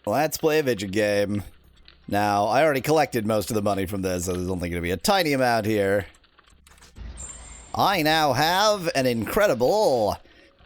let's play a video game. Now, I already collected most of the money from this, so there's only going to be a tiny amount here. I now have an incredible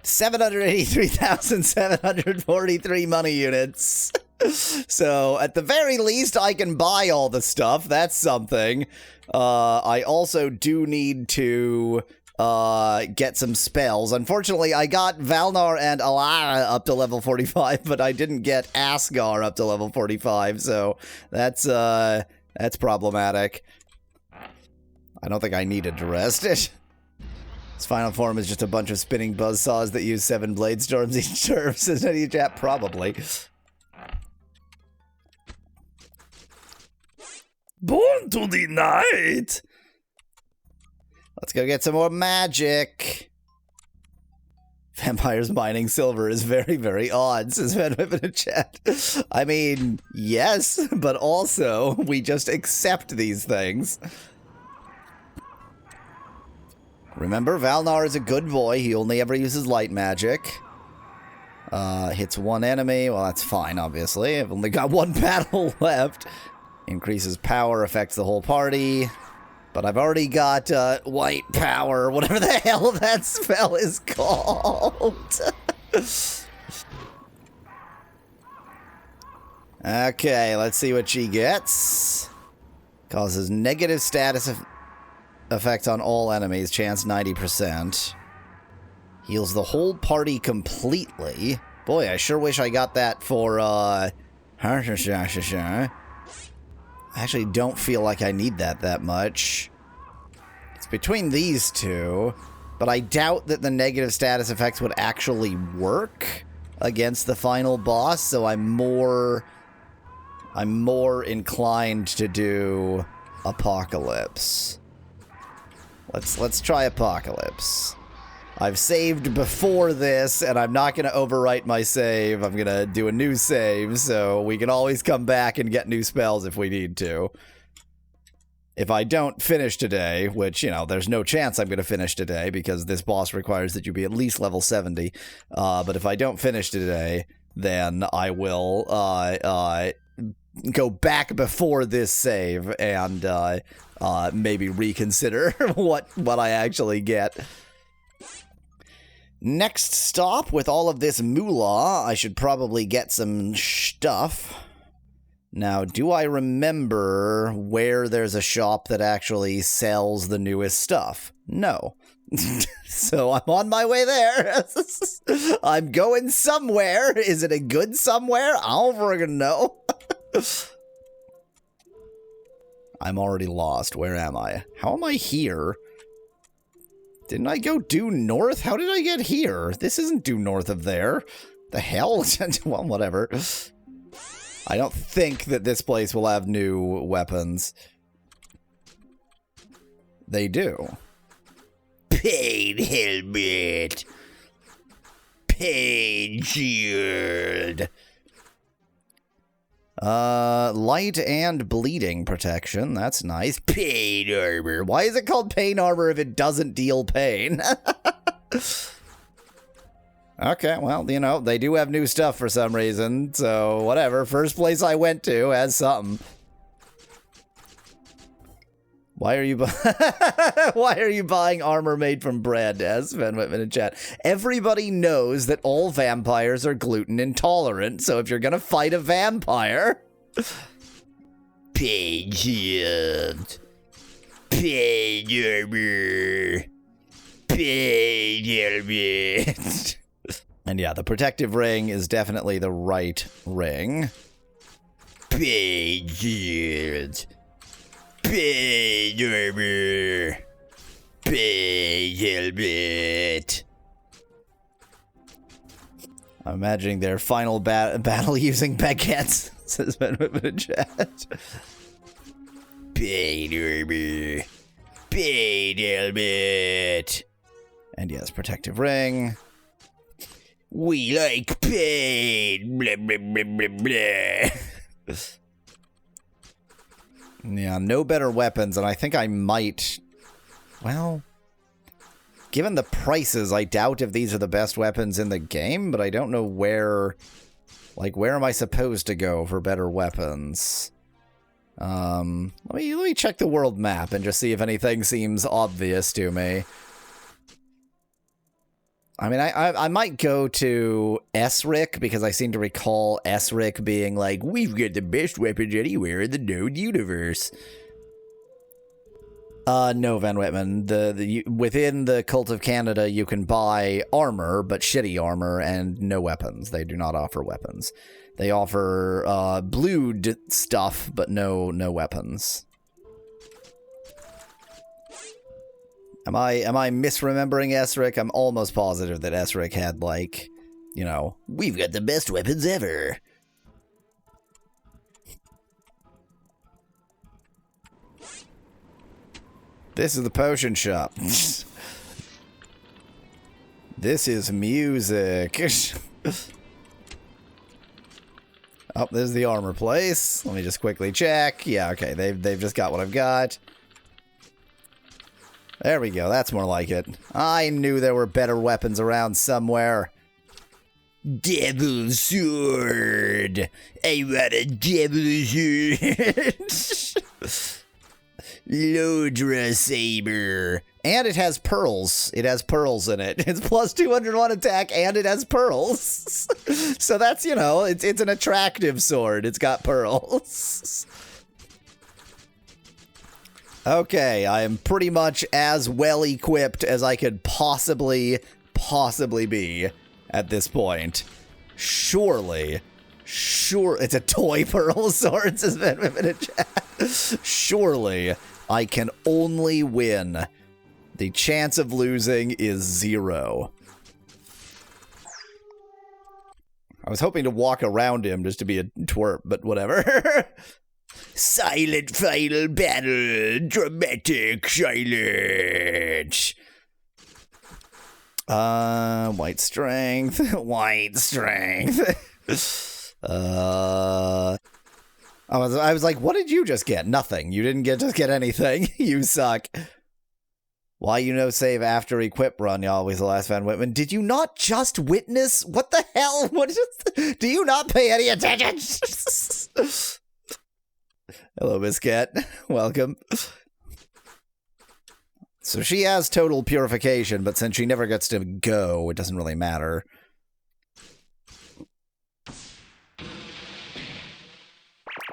783,743 money units. So, at the very least, I can buy all the stuff. That's something. I also do need to get some spells. Unfortunately, I got Valnar and Aysha up to level 45, but I didn't get Asgar up to level 45, so that's problematic. I don't think I needed to rest it. Its final form is just a bunch of spinning buzzsaws that use 7 blade storms each turn. Says any chat? Probably. Born to the night! Let's go get some more magic. Vampires mining silver is very, very odd, says Van Whip in chat. I mean, yes, but also, we just accept these things. Remember, Valnar is a good boy. He only ever uses light magic. Hits one enemy. Well, that's fine, obviously. I've only got one battle left. Increases power, affects the whole party. But I've already got white power, whatever the hell that spell is called. Okay, let's see what she gets. Causes negative status effect on all enemies, chance 90%. Heals the whole party completely. Boy, I sure wish I got that for, I actually don't feel like I need that much. It's between these two, but I doubt that the negative status effects would actually work against the final boss, so I'm more inclined to do Apocalypse. Let's try Apocalypse. I've saved before this, and I'm not going to overwrite my save. I'm going to do a new save, so we can always come back and get new spells if we need to. If I don't finish today, which, you know, there's no chance I'm going to finish today because this boss requires that you be at least level 70. But if I don't finish today, then I will go back before this save and maybe reconsider what I actually get. Next stop, with all of this moolah, I should probably get some stuff. Now, do I remember where there's a shop that actually sells the newest stuff? No. So I'm on my way there. I'm going somewhere. Is it a good somewhere? I don't friggin' know. I'm already lost. Where am I? How am I here? Didn't I go due north? How did I get here? This isn't due north of there. The hell? Well, whatever. I don't think that this place will have new weapons. They do. Pain helmet. Pain shield. Light and bleeding protection. That's nice. Pain armor. Why is it called pain armor if it doesn't deal pain? Okay, well, you know, they do have new stuff for some reason, so whatever. First place I went to has something. Why are you why are you buying armor made from bread? As Van Whitman in chat. Everybody knows that all vampires are gluten intolerant, so if you're gonna fight a vampire, pain shield, pain armor, pain helmet. And yeah, the protective ring is definitely the right ring. Pain shield. Pain armor. Pain helmet. I'm imagining their final battle using baguettes, says Ben Whitman in chat. Pain armor. Pain helmet. And yes, protective ring. We like pain. Blah, blah, blah, blah, blah. Yeah, no better weapons, and I think I might... Well, given the prices, I doubt if these are the best weapons in the game, but I don't know where Like, where am I supposed to go for better weapons? Let me check the world map and just see if anything seems obvious to me. I mean, I might go to Esric, because I seem to recall Esric being like, we've got the best weapons anywhere in the known universe. No, Van Whitman. Within the Cult of Canada, you can buy armor, but shitty armor, and no weapons. They do not offer weapons. They offer blued stuff, but no weapons. Am I misremembering Esric? I'm almost positive that Esric had, like, you know, we've got the best weapons ever. This is the potion shop. This is music. Oh, there's the armor place. Let me just quickly check. Yeah, okay, they've just got what I've got. There we go, that's more like it. I knew there were better weapons around somewhere. Devil sword! I want a devil sword! Lodra saber. And it has pearls. It has pearls in it. It's plus 201 attack, and it has pearls. So that's, you know, it's an attractive sword. It's got pearls. Okay, I am pretty much as well equipped as I could possibly be at this point. Surely, it's a toy pearl sword, says Venom in a chat. Surely, I can only win. The chance of losing is 0. I was hoping to walk around him just to be a twerp, but whatever. Silent final battle, dramatic silence. White strength, white strength. I was like, what did you just get? Nothing. You didn't just get anything. You suck. Why you no save after equip run, you always the last Van Whitman. Did you not just witness? What the hell? What is do you not pay any attention? Hello, Miss Cat. Welcome. So she has total purification, but since she never gets to go, it doesn't really matter.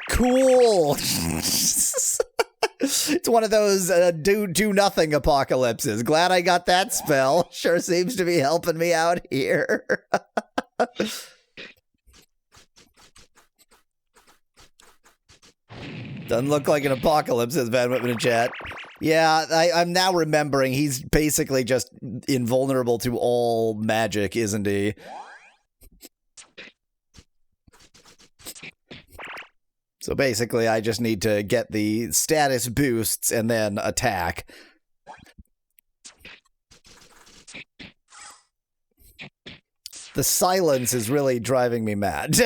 Cool! It's one of those do nothing apocalypses. Glad I got that spell. Sure seems to be helping me out here. Doesn't look like an apocalypse, says Van Whitman in chat. Yeah, I'm now remembering he's basically just invulnerable to all magic, isn't he? So basically, I just need to get the status boosts and then attack. The silence is really driving me mad.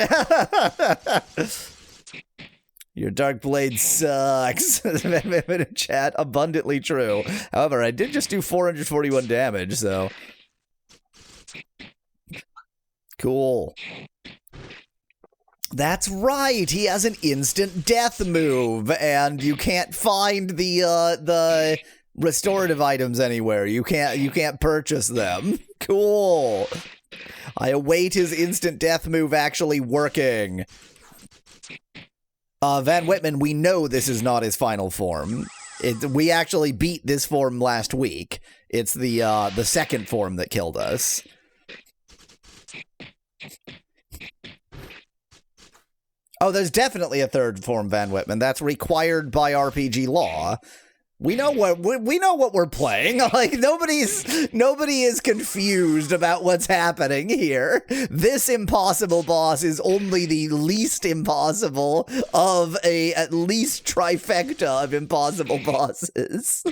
Your Dark Blade sucks. Chat, abundantly true. However, I did just do 441 damage, so... Cool. That's right, he has an instant death move, and you can't find the restorative items anywhere. You can't purchase them. Cool. I await his instant death move actually working. Van Whitman, we know this is not his final form. We actually beat this form last week. It's the second form that killed us. Oh, there's definitely a third form, Van Whitman. That's required by RPG law. We know what we're playing. Like nobody is confused about what's happening here. This impossible boss is only the least impossible of a at least trifecta of impossible bosses.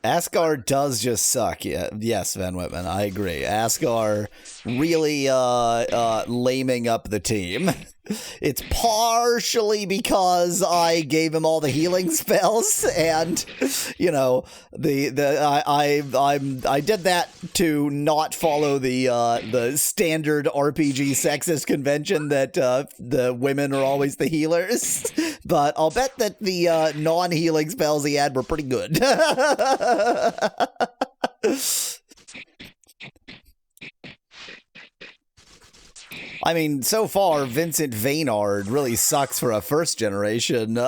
Asgar does just suck. Yeah, yes, Van Whitman, I agree. Asgar really laming up the team. It's partially because I gave him all the healing spells, and you know, I did that to not follow the standard RPG sexist convention that the women are always the healers. But I'll bet that the non-healing spells he had were pretty good. I mean, so far, Vincent Valnar really sucks for a first-generation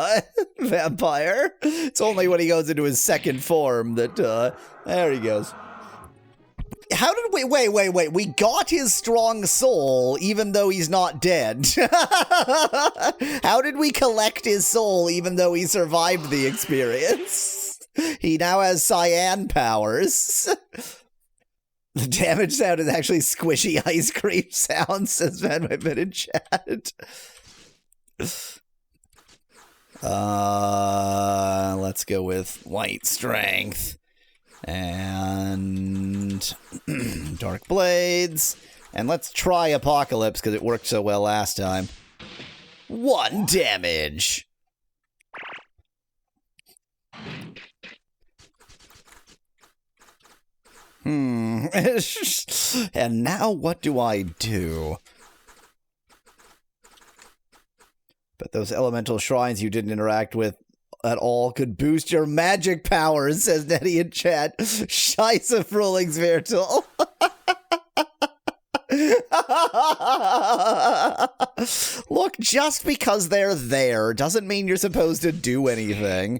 vampire. It's only when he goes into his second form that, there he goes. How did we, wait, we got his strong soul even though he's not dead. How did we collect his soul even though he survived the experience? He now has cyan powers. The damage sound is actually squishy ice cream sounds, says Van Whitman in chat. Let's go with white strength and dark blades. And let's try apocalypse because it worked so well last time. 1 damage. And now what do I do? But those elemental shrines you didn't interact with at all could boost your magic powers, says Nettie in chat. Scheisse Frühlingsviertel. Look, just because they're there doesn't mean you're supposed to do anything.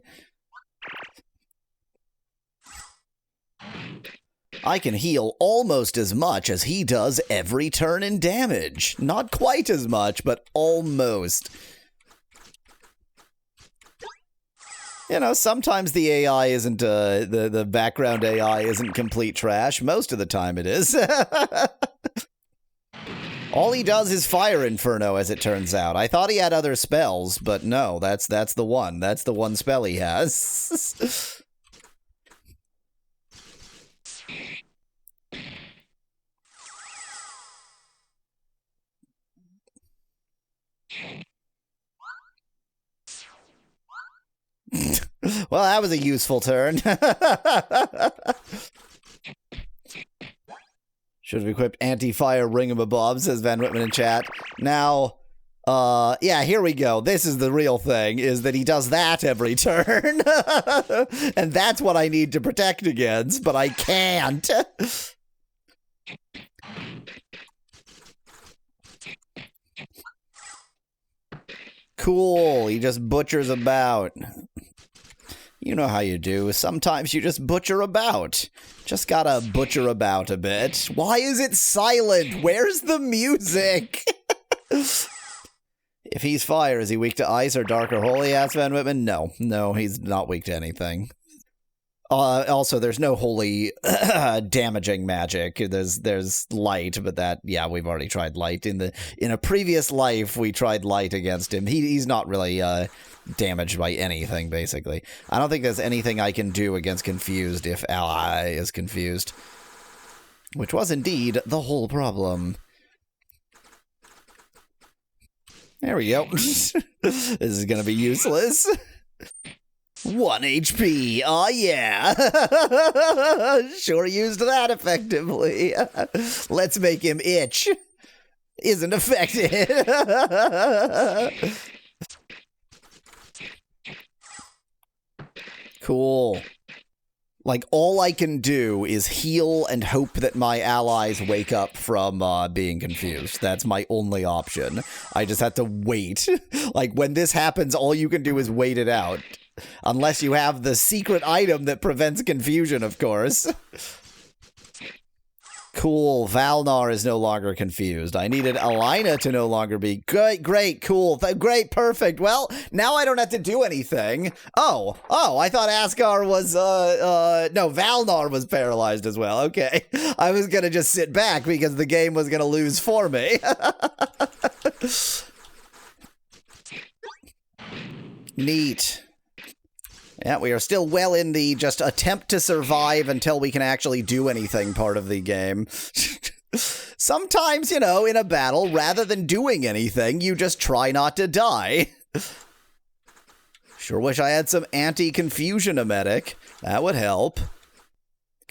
I can heal almost as much as he does every turn in damage. Not quite as much, but almost. You know, sometimes the AI isn't, the background AI isn't complete trash. Most of the time it is. All he does is Fire Inferno, as it turns out. I thought he had other spells, but no, that's the one. That's the one spell he has. Well, that was a useful turn. Should have equipped anti-fire ringamabob, says Van Whitman in chat. Now, yeah, here we go. This is the real thing, is that he does that every turn. And that's what I need to protect against, but I can't. Cool, he just butchers about. You know how you do. Sometimes you just butcher about. Just gotta butcher about a bit. Why is it silent? Where's the music? If he's fire, is he weak to ice or dark or holy? Asks Van Whitman. No, he's not weak to anything. Also, there's no holy damaging magic. There's light, but that, yeah, we've already tried light. In a previous life, we tried light against him. He's not really damaged by anything, basically. I don't think there's anything I can do against confused if ally is confused. Which was indeed the whole problem. There we go. This is gonna be useless. 1 HP. Oh, yeah. Sure used that effectively. Let's make him itch. Isn't affected. Cool. Like, all I can do is heal and hope that my allies wake up from being confused. That's my only option. I just have to wait. Like, when this happens, all you can do is wait it out. Unless you have the secret item that prevents confusion, of course. Cool. Valnar is no longer confused. I needed Alaine to no longer be. Great, cool. Great, perfect. Well, now I don't have to do anything. Oh, I thought Asgar was, no, Valnar was paralyzed as well. Okay. I was gonna just sit back because the game was gonna lose for me. Neat. Yeah, we are still well in the just attempt to survive until we can actually do anything part of the game. Sometimes, you know, in a battle, rather than doing anything, you just try not to die. Sure wish I had some anti-confusion emetic. That would help.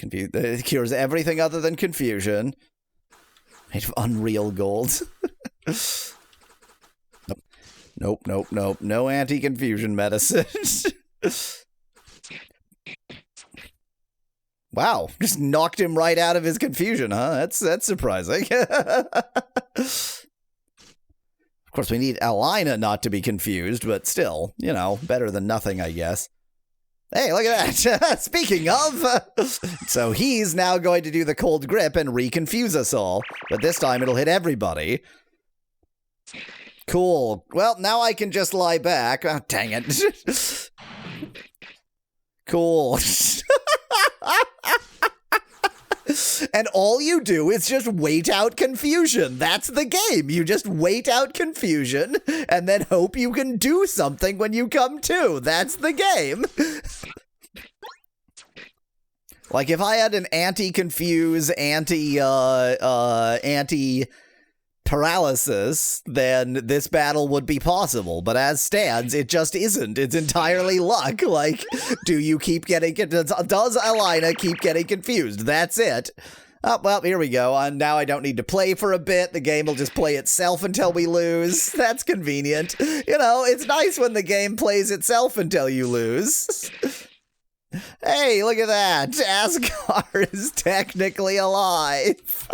It cures everything other than confusion. Made of unreal gold. Nope. No anti-confusion medicine. Wow, just knocked him right out of his confusion, huh? That's surprising. Of course, we need Alaine not to be confused, but still, you know, better than nothing, I guess. Hey, look at that. Speaking of, so he's now going to do the cold grip and reconfuse us all, but this time it'll hit everybody. Cool. Well, now I can just lie back. Oh, dang it. Cool. And all you do is just wait out confusion. That's the game. You just wait out confusion and then hope you can do something when you come to. That's the game. Like if I had an anti-confuse, anti-paralysis, then this battle would be possible. But as stands, it just isn't. It's entirely luck. Like, do you keep getting... Does Alaine keep getting confused? That's it. Oh, well, here we go. Now I don't need to play for a bit. The game will just play itself until we lose. That's convenient. You know, it's nice when the game plays itself until you lose. Hey, look at that. Asgar is technically alive.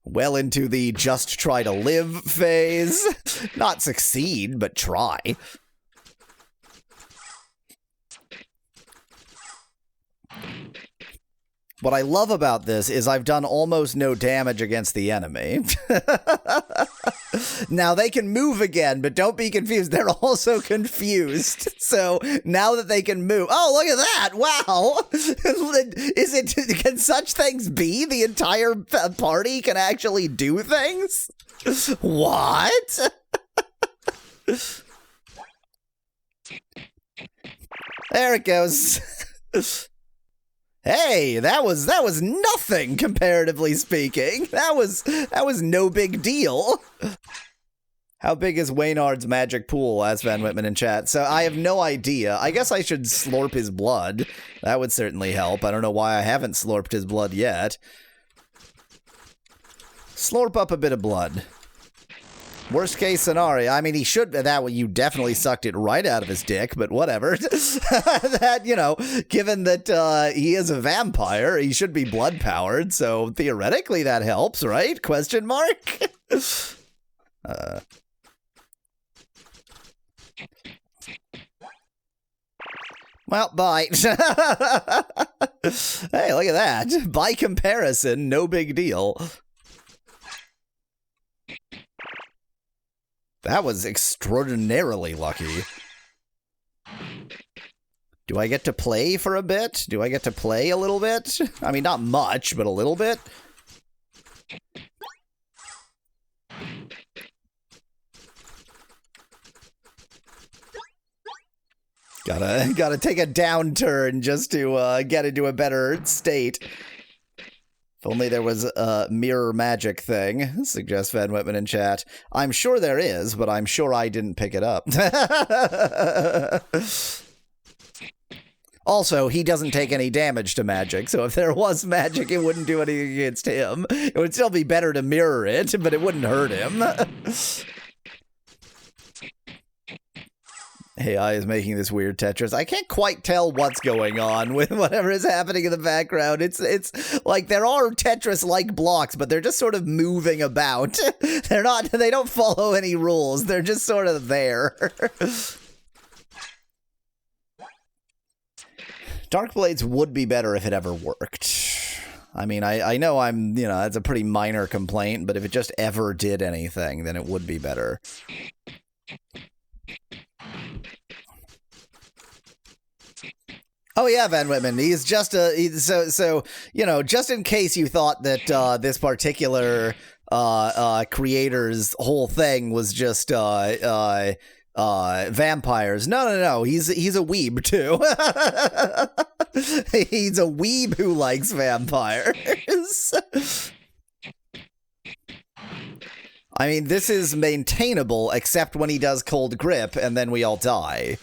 Well into the just try to live phase. Not succeed, but try. What I love about this is I've done almost no damage against the enemy. Now they can move again, but don't be confused. They're also confused. So now that they can move... Oh, look at that! Wow! Can such things be? The entire party can actually do things? What? There it goes. Hey, that was nothing, comparatively speaking. That was no big deal. How big is Waynard's magic pool? Asked Van Whitman in chat. So I have no idea. I guess I should slurp his blood. That would certainly help. I don't know why I haven't slurped his blood yet. Slurp up a bit of blood. Worst case scenario, I mean, he should, that way you definitely sucked it right out of his dick, but whatever. That, you know, given that he is a vampire, he should be blood powered, so theoretically that helps, right? Question mark? Well, bye. Hey, look at that. By comparison, no big deal. That was extraordinarily lucky. Do I get to play for a bit? Do I get to play a little bit? I mean, not much, but a little bit. Gotta take a downturn just to get into a better state. If only there was a mirror magic thing, suggests Van Whitman in chat. I'm sure there is, but I'm sure I didn't pick it up. Also, he doesn't take any damage to magic, so if there was magic, it wouldn't do anything against him. It would still be better to mirror it, but it wouldn't hurt him. AI is making this weird Tetris. I can't quite tell what's going on with whatever is happening in the background. It's like there are Tetris-like blocks, but they're just sort of moving about. They don't follow any rules. They're just sort of there. Dark Blades would be better if it ever worked. I mean, I know that's a pretty minor complaint, but if it just ever did anything, then it would be better. Oh yeah, Van Whitman. He's just so just in case you thought that this particular creator's whole thing was just vampires. No. He's a weeb too. He's a weeb who likes vampires. I mean, this is maintainable, except when he does cold grip, and then we all die.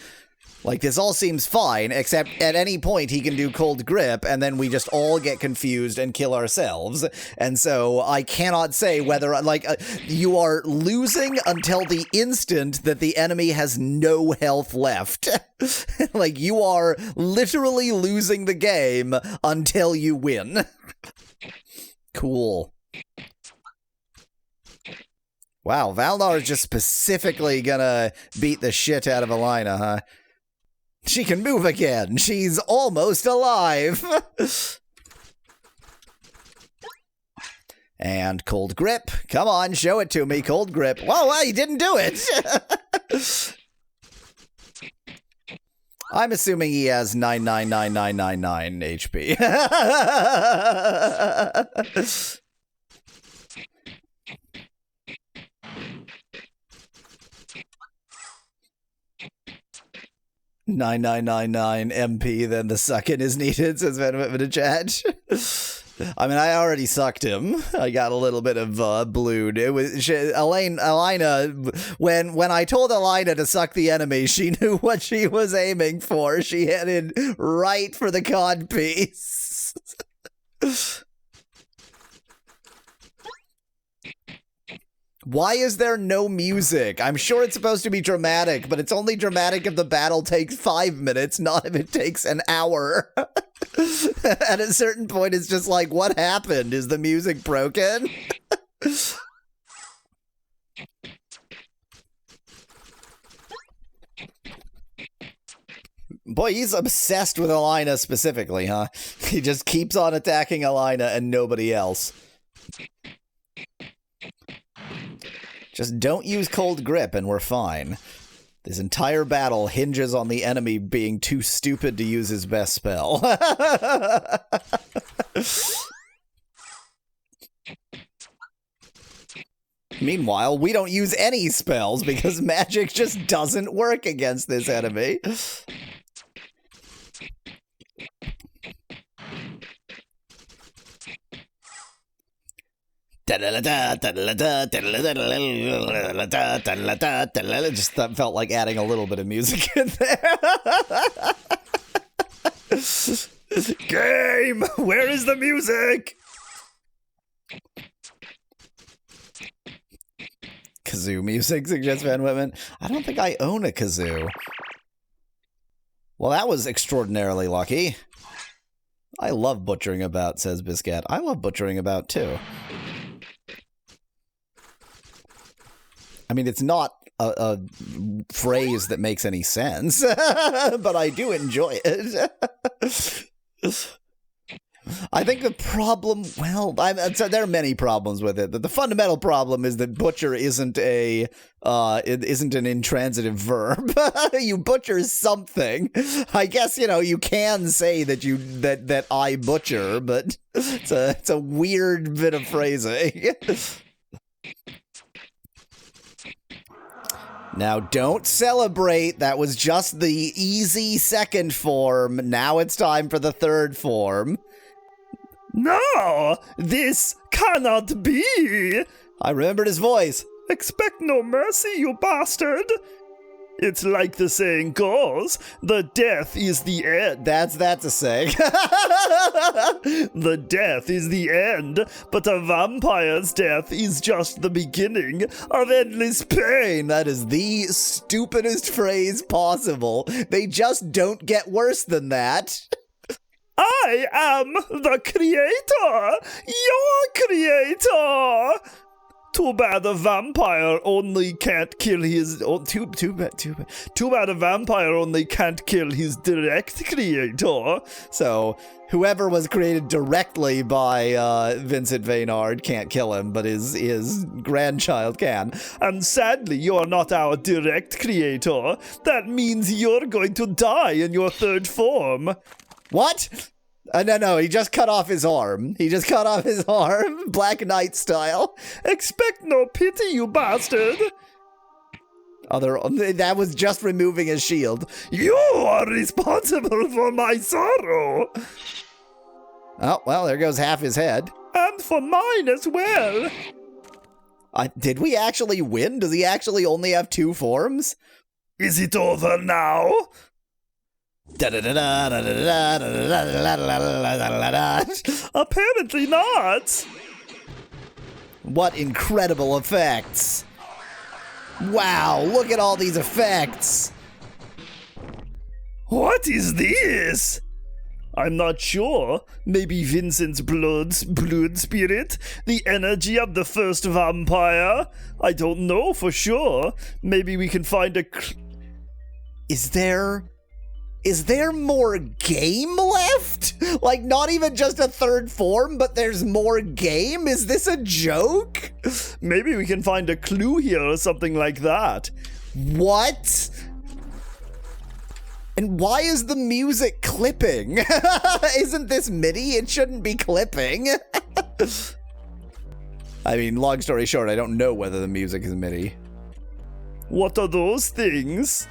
Like, this all seems fine, except at any point he can do cold grip, and then we just all get confused and kill ourselves. And so I cannot say whether, like, you are losing until the instant that the enemy has no health left. Like, you are literally losing the game until you win. Cool. Wow, Valnar is just specifically gonna beat the shit out of Alaine, huh? She can move again. She's almost alive. And cold grip. Come on, show it to me. Cold grip. Whoa, well, he didn't do it. I'm assuming he has 9999999 HP. 9999 MP, then the sucking is needed, says Van Whitman in chat. I mean, I already sucked him. I got a little bit of blood. It was Alaine, when I told Alaine to suck the enemy, she knew what she was aiming for. She headed right for the cod piece. Why is there no music? I'm sure it's supposed to be dramatic, but it's only dramatic if the battle takes 5 minutes, not if it takes an hour. At a certain point, it's just like, what happened? Is the music broken? Boy, he's obsessed with Alaine specifically, huh? He just keeps on attacking Alaine and nobody else. Just don't use cold grip and we're fine. This entire battle hinges on the enemy being too stupid to use his best spell. Meanwhile, we don't use any spells because magic just doesn't work against this enemy. Just felt like adding a little bit of music in there. Game! Where is the music? Kazoo music, suggests Van Whitman. I don't think I own a kazoo. Well, that was extraordinarily lucky. I love butchering about, says Biscat. I love butchering about, too. I mean, it's not a phrase that makes any sense, but I do enjoy it. I think the problem, well, so there are many problems with it. The fundamental problem is that butcher isn't an intransitive verb. You butcher something. I guess, you know, you can say that I butcher, but it's a weird bit of phrasing. Now, don't celebrate. That was just the easy second form. Now it's time for the third form. No, this cannot be. I remembered his voice. Expect no mercy, you bastard. It's like the saying goes, the death is the end. That's a saying. The death is the end, but a vampire's death is just the beginning of endless pain. That is the stupidest phrase possible. They just don't get worse than that. I am the creator, your creator. Too bad a vampire only can't kill his... Oh, too bad a vampire only can't kill his direct creator. So, whoever was created directly by Vincent Vaynard can't kill him, but his grandchild can. And sadly, you're not our direct creator. That means you're going to die in your third form. What? No, he just cut off his arm. He just cut off his arm, Black Knight style. Expect no pity, you bastard. That was just removing his shield. You are responsible for my sorrow. Oh, well, there goes half his head. And for mine as well. Did we actually win? Does he actually only have 2 forms? Is it over now? Apparently not. What incredible effects. Wow, look at all these effects. What is this? I'm not sure. Maybe Vincent's blood spirit? The energy of the first vampire? I don't know for sure. Maybe we can find a... Is there more game left? Like, not even just a 3rd form, but there's more game? Is this a joke? Maybe we can find a clue here or something like that. What? And why is the music clipping? Isn't this MIDI? It shouldn't be clipping. I mean, long story short, I don't know whether the music is MIDI. What are those things?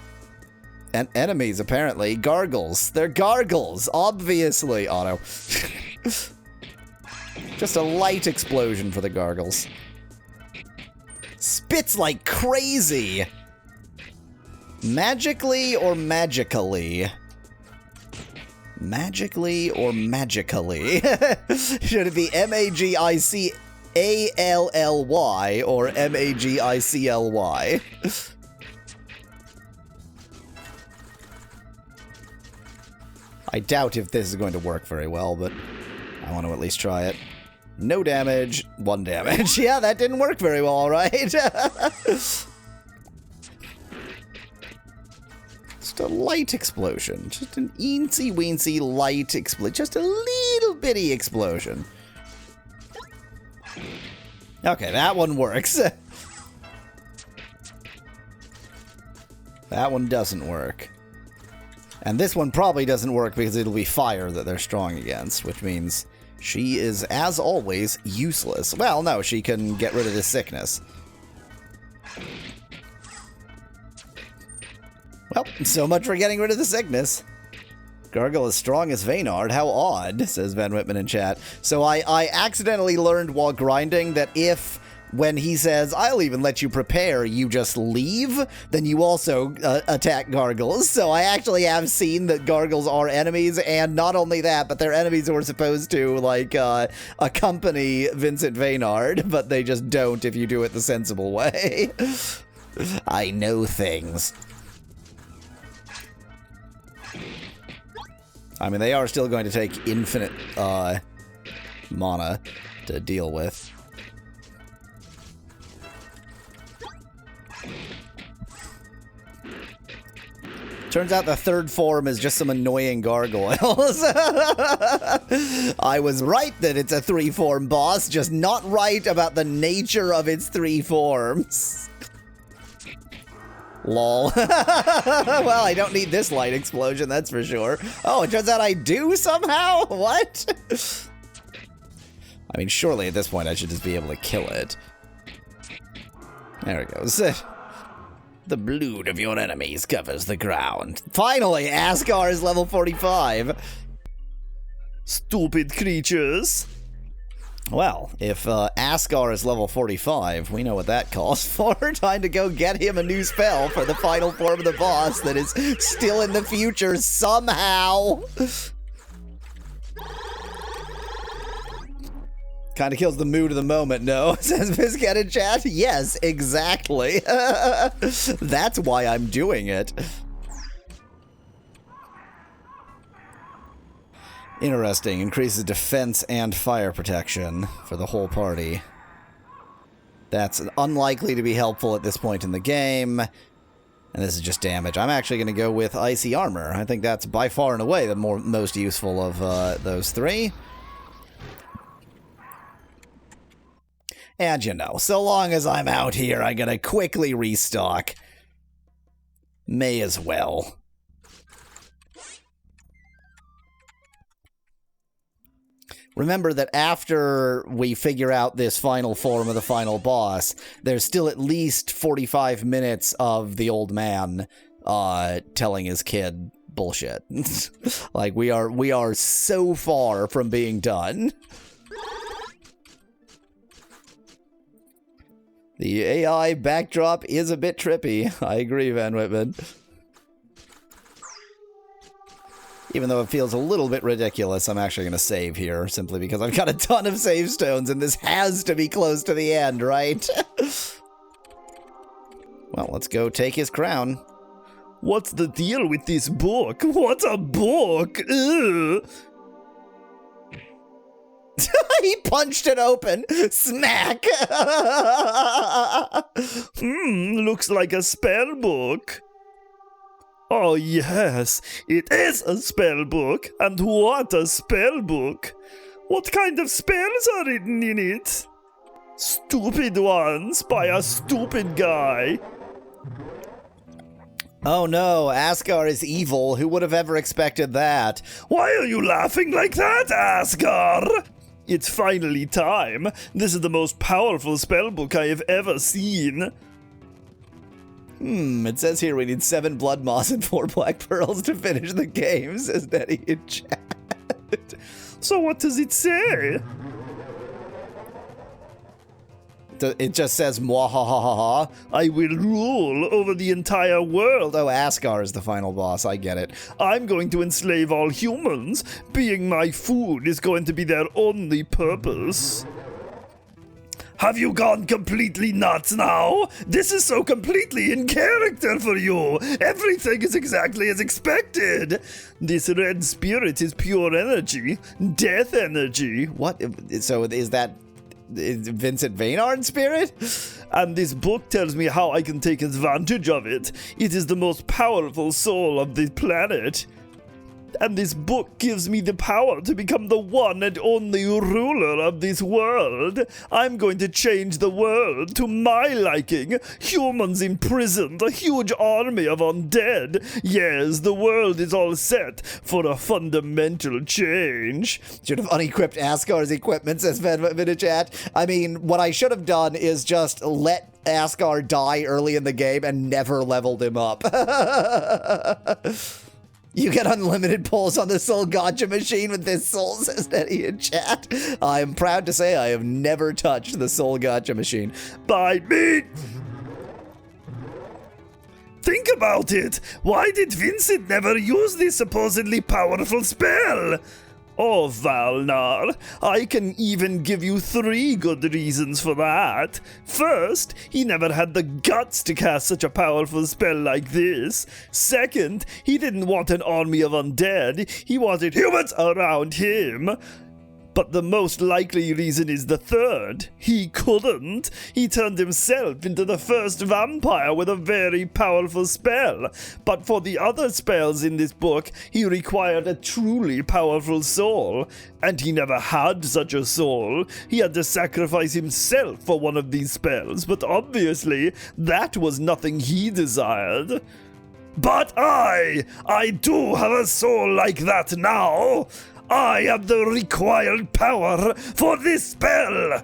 And enemies, apparently. Gargles. They're gargles, obviously. Auto. Just a light explosion for the gargles. Spits like crazy. Magically or magically? Magically or magically? Should it be M-A-G-I-C-A-L-L-Y or M-A-G-I-C-L-Y? I doubt if this is going to work very well, but I want to at least try it. No damage, 1 damage. Yeah, that didn't work very well, all right? Just a light explosion. Just an eensy-weensy light explosion. Just a little bitty explosion. Okay, that one works. That one doesn't work. And this one probably doesn't work because it'll be fire that they're strong against, which means she is, as always, useless. Well, no, she can get rid of this sickness. Well, so much for getting rid of the sickness. Gargle as strong as Valnar. How odd, says Van Whitman in chat. So I accidentally learned while grinding that if, when he says, I'll even let you prepare, you just leave, then you also attack gargles. So I actually have seen that gargles are enemies, and not only that, but they're enemies who are supposed to, like, accompany Vincent Valnar, but they just don't if you do it the sensible way. I know things. I mean, they are still going to take infinite mana to deal with. Turns out the 3rd form is just some annoying gargoyles. I was right that it's a 3-form boss, just not right about the nature of its 3 forms. Lol. Well, I don't need this light explosion, that's for sure. Oh, it turns out I do somehow? What? I mean, surely at this point I should just be able to kill it. There it goes. The blood of your enemies covers the ground. Finally, Asgar is level 45. Stupid creatures. Well, if Asgar is level 45, we know what that calls for. Time to go get him a new spell for the final form of the boss that is still in the future somehow. Kind of kills the mood of the moment, no? Says Biscuit in chat. Yes, exactly. That's why I'm doing it. Interesting. Increases defense and fire protection for the whole party. That's unlikely to be helpful at this point in the game. And this is just damage. I'm actually going to go with Icy Armor. I think that's by far and away the most useful of those 3. And you know, so long as I'm out here, I'm gonna quickly restock. May as well. remember that after we figure out this final form of the final boss, there's still at least 45 minutes of the old man telling his kid bullshit. Like, we are so far from being done. The AI backdrop is a bit trippy. I agree, Van Whitman. Even though it feels a little bit ridiculous, I'm actually going to save here, simply because I've got a ton of save stones, and this has to be close to the end, right? Well, let's go take his crown. What's the deal with this book? What a book! Ugh. He punched it open. Smack! Looks like a spell book. Oh yes, it is a spell book, and what a spell book! What kind of spells are written in it? Stupid ones by a stupid guy. Oh no, Asgar is evil. Who would have ever expected that? Why are you laughing like that, Asgar? It's finally time. This is the most powerful spellbook I have ever seen. It says here we need 7 blood moss and 4 black pearls to finish the game, says Nettie in chat. So what does it say? It just says mwahahaha. I will rule over the entire world. Oh, Asgar is the final boss. I get it. I'm going to enslave all humans. Being my food is going to be their only purpose. Have you gone completely nuts now? This is so completely in character for you. Everything is exactly as expected. This red spirit is pure energy. Death energy. What? So is that Vincent Valnar spirit? And this book tells me how I can take advantage of it. It is the most powerful soul of the planet. And this book gives me the power to become the one and only ruler of this world. I'm going to change the world to my liking. Humans imprisoned, a huge army of undead. Yes, the world is all set for a fundamental change. Should have unequipped Asgar's equipment, says Van chat. I mean, what I should have done is just let Asgar die early in the game and never leveled him up. You get unlimited pulls on the soul gotcha machine with this soul, says Nettie in chat. I am proud to say I have never touched the soul gotcha machine. By me! Think about it! Why did Vincent never use this supposedly powerful spell? Oh, Valnar, I can even give you 3 good reasons for that. First, he never had the guts to cast such a powerful spell like this. Second, he didn't want an army of undead. He wanted humans around him. But the most likely reason is the third. He couldn't. He turned himself into the first vampire with a very powerful spell. But for the other spells in this book, he required a truly powerful soul. And he never had such a soul. He had to sacrifice himself for one of these spells. But obviously, that was nothing he desired. But I do have a soul like that now. I have the required power for this spell!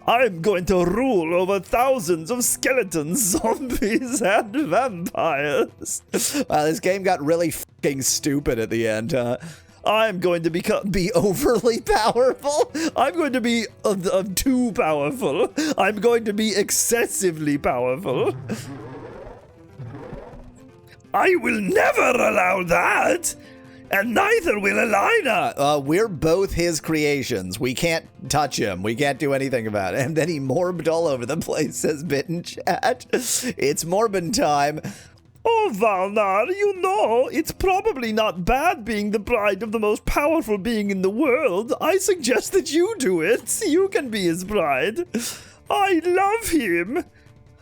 I'm going to rule over thousands of skeletons, zombies, and vampires. Wow, this game got really fucking stupid at the end, huh? I'm going to be overly powerful? I'm going to be too powerful. I'm going to be excessively powerful. I will never allow that! And neither will Alaine. We're both his creations. We can't touch him. We can't do anything about it. And then he morbed all over the place, says Bitten Chat. It's Morbin time. Oh, Valnar, you know, it's probably not bad being the bride of the most powerful being in the world. I suggest that you do it. You can be his bride. I love him.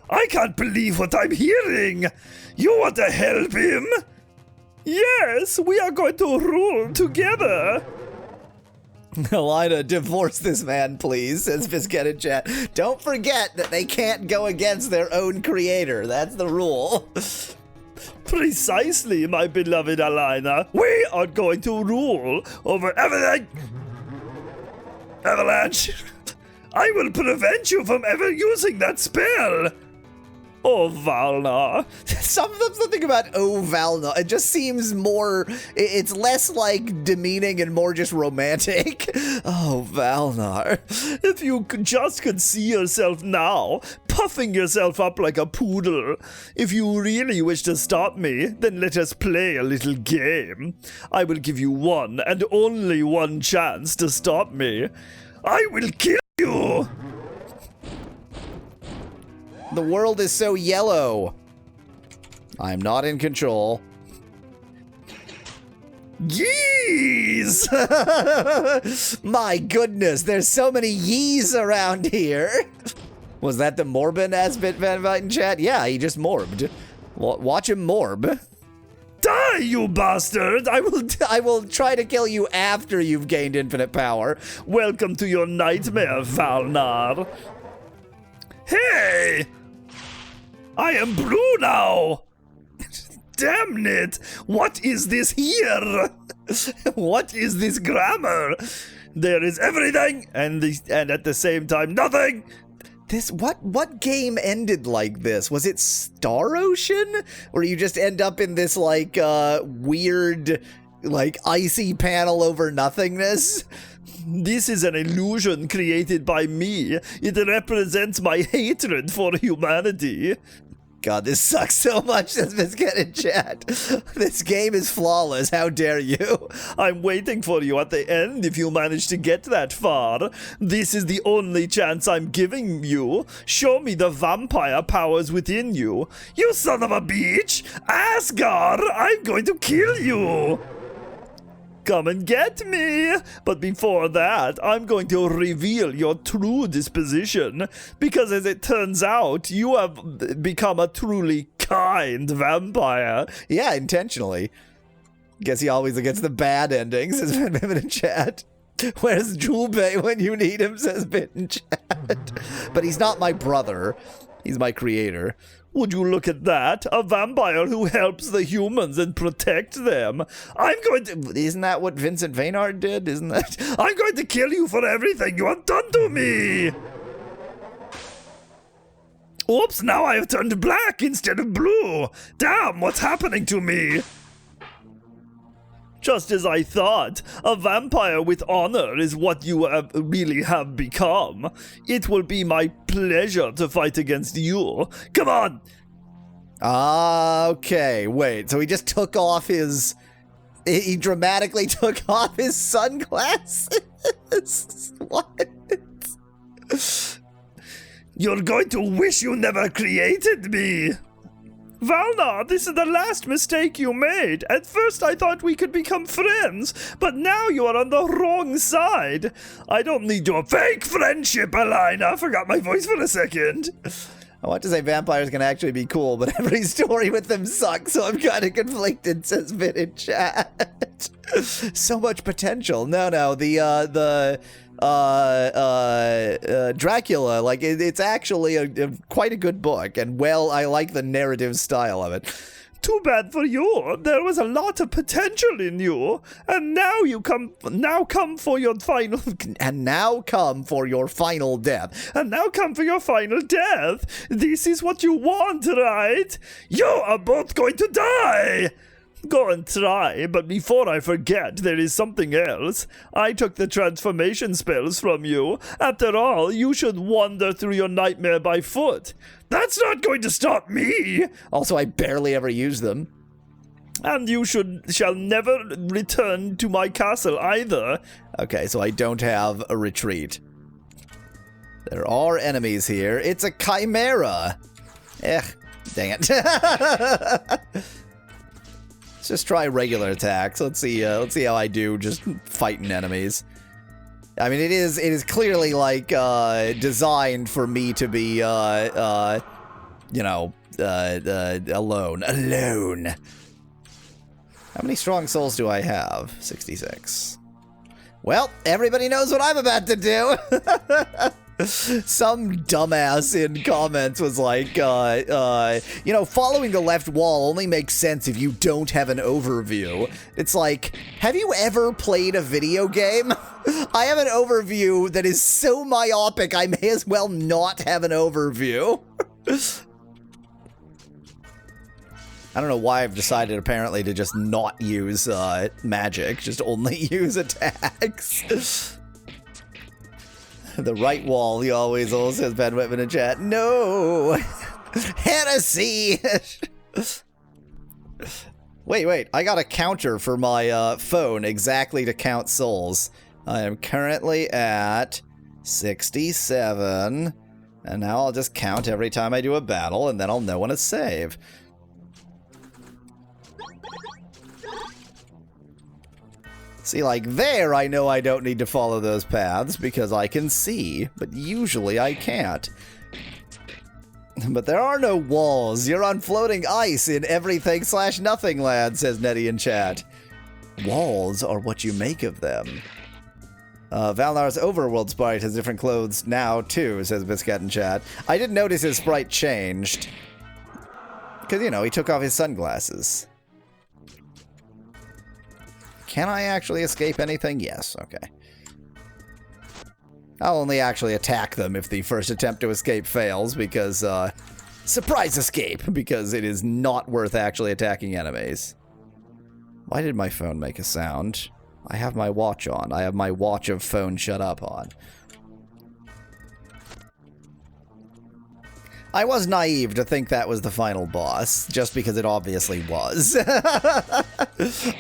I can't believe what I'm hearing. You want to help him? Yes, we are going to rule together. Alaine, divorce this man, please, says Biscuit in chat. Don't forget that they can't go against their own creator. That's the rule. Precisely, my beloved Alaine. We are going to rule over everything. Avalanche! I will prevent you from ever using that spell! Oh, Valnar. Something about oh, Valnar. It just seems more, it's less like demeaning and more just romantic. Oh, Valnar. If you just could see yourself now, puffing yourself up like a poodle. If you really wish to stop me, then let us play a little game. I will give you one and only one chance to stop me. I will kill you! The world is so yellow. I'm not in control. Yees! My goodness, there's so many yees around here. Was that the Morbin Asbit Van Viten chat? Yeah, he just morbed. Watch him morb. Die, you bastard! I will try to kill you after you've gained infinite power. Welcome to your nightmare, Valnar. Hey! I am blue now! Damn it! What is this here? What is this grammar? There is everything and at the same time nothing. This what game ended like this? Was it Star Ocean? Where you just end up in this like weird like icy panel over nothingness? This is an illusion created by me. It represents my hatred for humanity. God, this sucks so much, says Biscuit in chat. This game is flawless, how dare you? I'm waiting for you at the end if you manage to get that far. This is the only chance I'm giving you. Show me the vampire powers within you. You son of a bitch! Asgar, I'm going to kill you! Come and get me! But before that, I'm going to reveal your true disposition, because as it turns out, you have become a truly kind vampire. Yeah, intentionally. Guess he always gets the bad endings, says Bit in chat. Where's Julbei when you need him, says Bit in chat. But he's not my brother. He's my creator. Would you look at that? A vampire who helps the humans and protects them. I'm going to... Isn't that what Vincent Vaynard did? Isn't that... I'm going to kill you for everything you have done to me! Oops, now I have turned black instead of blue. Damn, what's happening to me? Just as I thought, a vampire with honor is what you really have become. It will be my pleasure to fight against you. Come on! Okay, wait, so he just took off his... He dramatically took off his sunglasses? What? You're going to wish you never created me! Valnar, this is the last mistake you made. At first I thought we could become friends, but now you are on the wrong side. I don't need your fake friendship, Alaine. I forgot my voice for a second. I want to say vampires can actually be cool, but every story with them sucks, so I'm kind of conflicted, says Bit in chat. So much potential. No, Dracula, like, it's actually quite a good book, and well, I like the narrative style of it. Too bad for you. There was a lot of potential in you, and now come for your final... And now come for your final death. And now come for your final death. This is what you want, right? You are both going to die! Go and try, but before I forget, there is something else. I took the transformation spells from you. After all, you should wander through your nightmare by foot. That's not going to stop me! Also, I barely ever use them. And you shall never return to my castle either. Okay, so I don't have a retreat. There are enemies here. It's a chimera. Dang it. Let's just try regular attacks. Let's see how I do just fighting enemies. I mean, it is clearly like designed for me to be you know, alone. How many strong souls do I have? 66. Well, everybody knows what I'm about to do. Some dumbass in comments was like, you know, following the left wall only makes sense if you don't have an overview. It's like, have you ever played a video game? I have an overview that is so myopic, I may as well not have an overview. I don't know why I've decided apparently to just not use magic, just only use attacks. The right wall, he always says Ben Whitman in chat. No! Heresy! Wait, I got a counter for my phone exactly to count souls. I am currently at 67, and now I'll just count every time I do a battle, and then I'll know when to save. See, like there, I know I don't need to follow those paths because I can see, but usually I can't. But there are no walls. You're on floating ice in everything/nothing land, says Nettie in chat. Walls are what you make of them. Valnar's overworld sprite has different clothes now, too, says Biscuit in chat. I did notice his sprite changed. Because, you know, he took off his sunglasses. Can I actually escape anything? Yes, okay. I'll only actually attack them if the first attempt to escape fails, because, surprise escape, because it is not worth actually attacking enemies. Why did my phone make a sound? I have my watch on. I have my watch of phone shut up on. I was naive to think that was the final boss, just because it obviously was.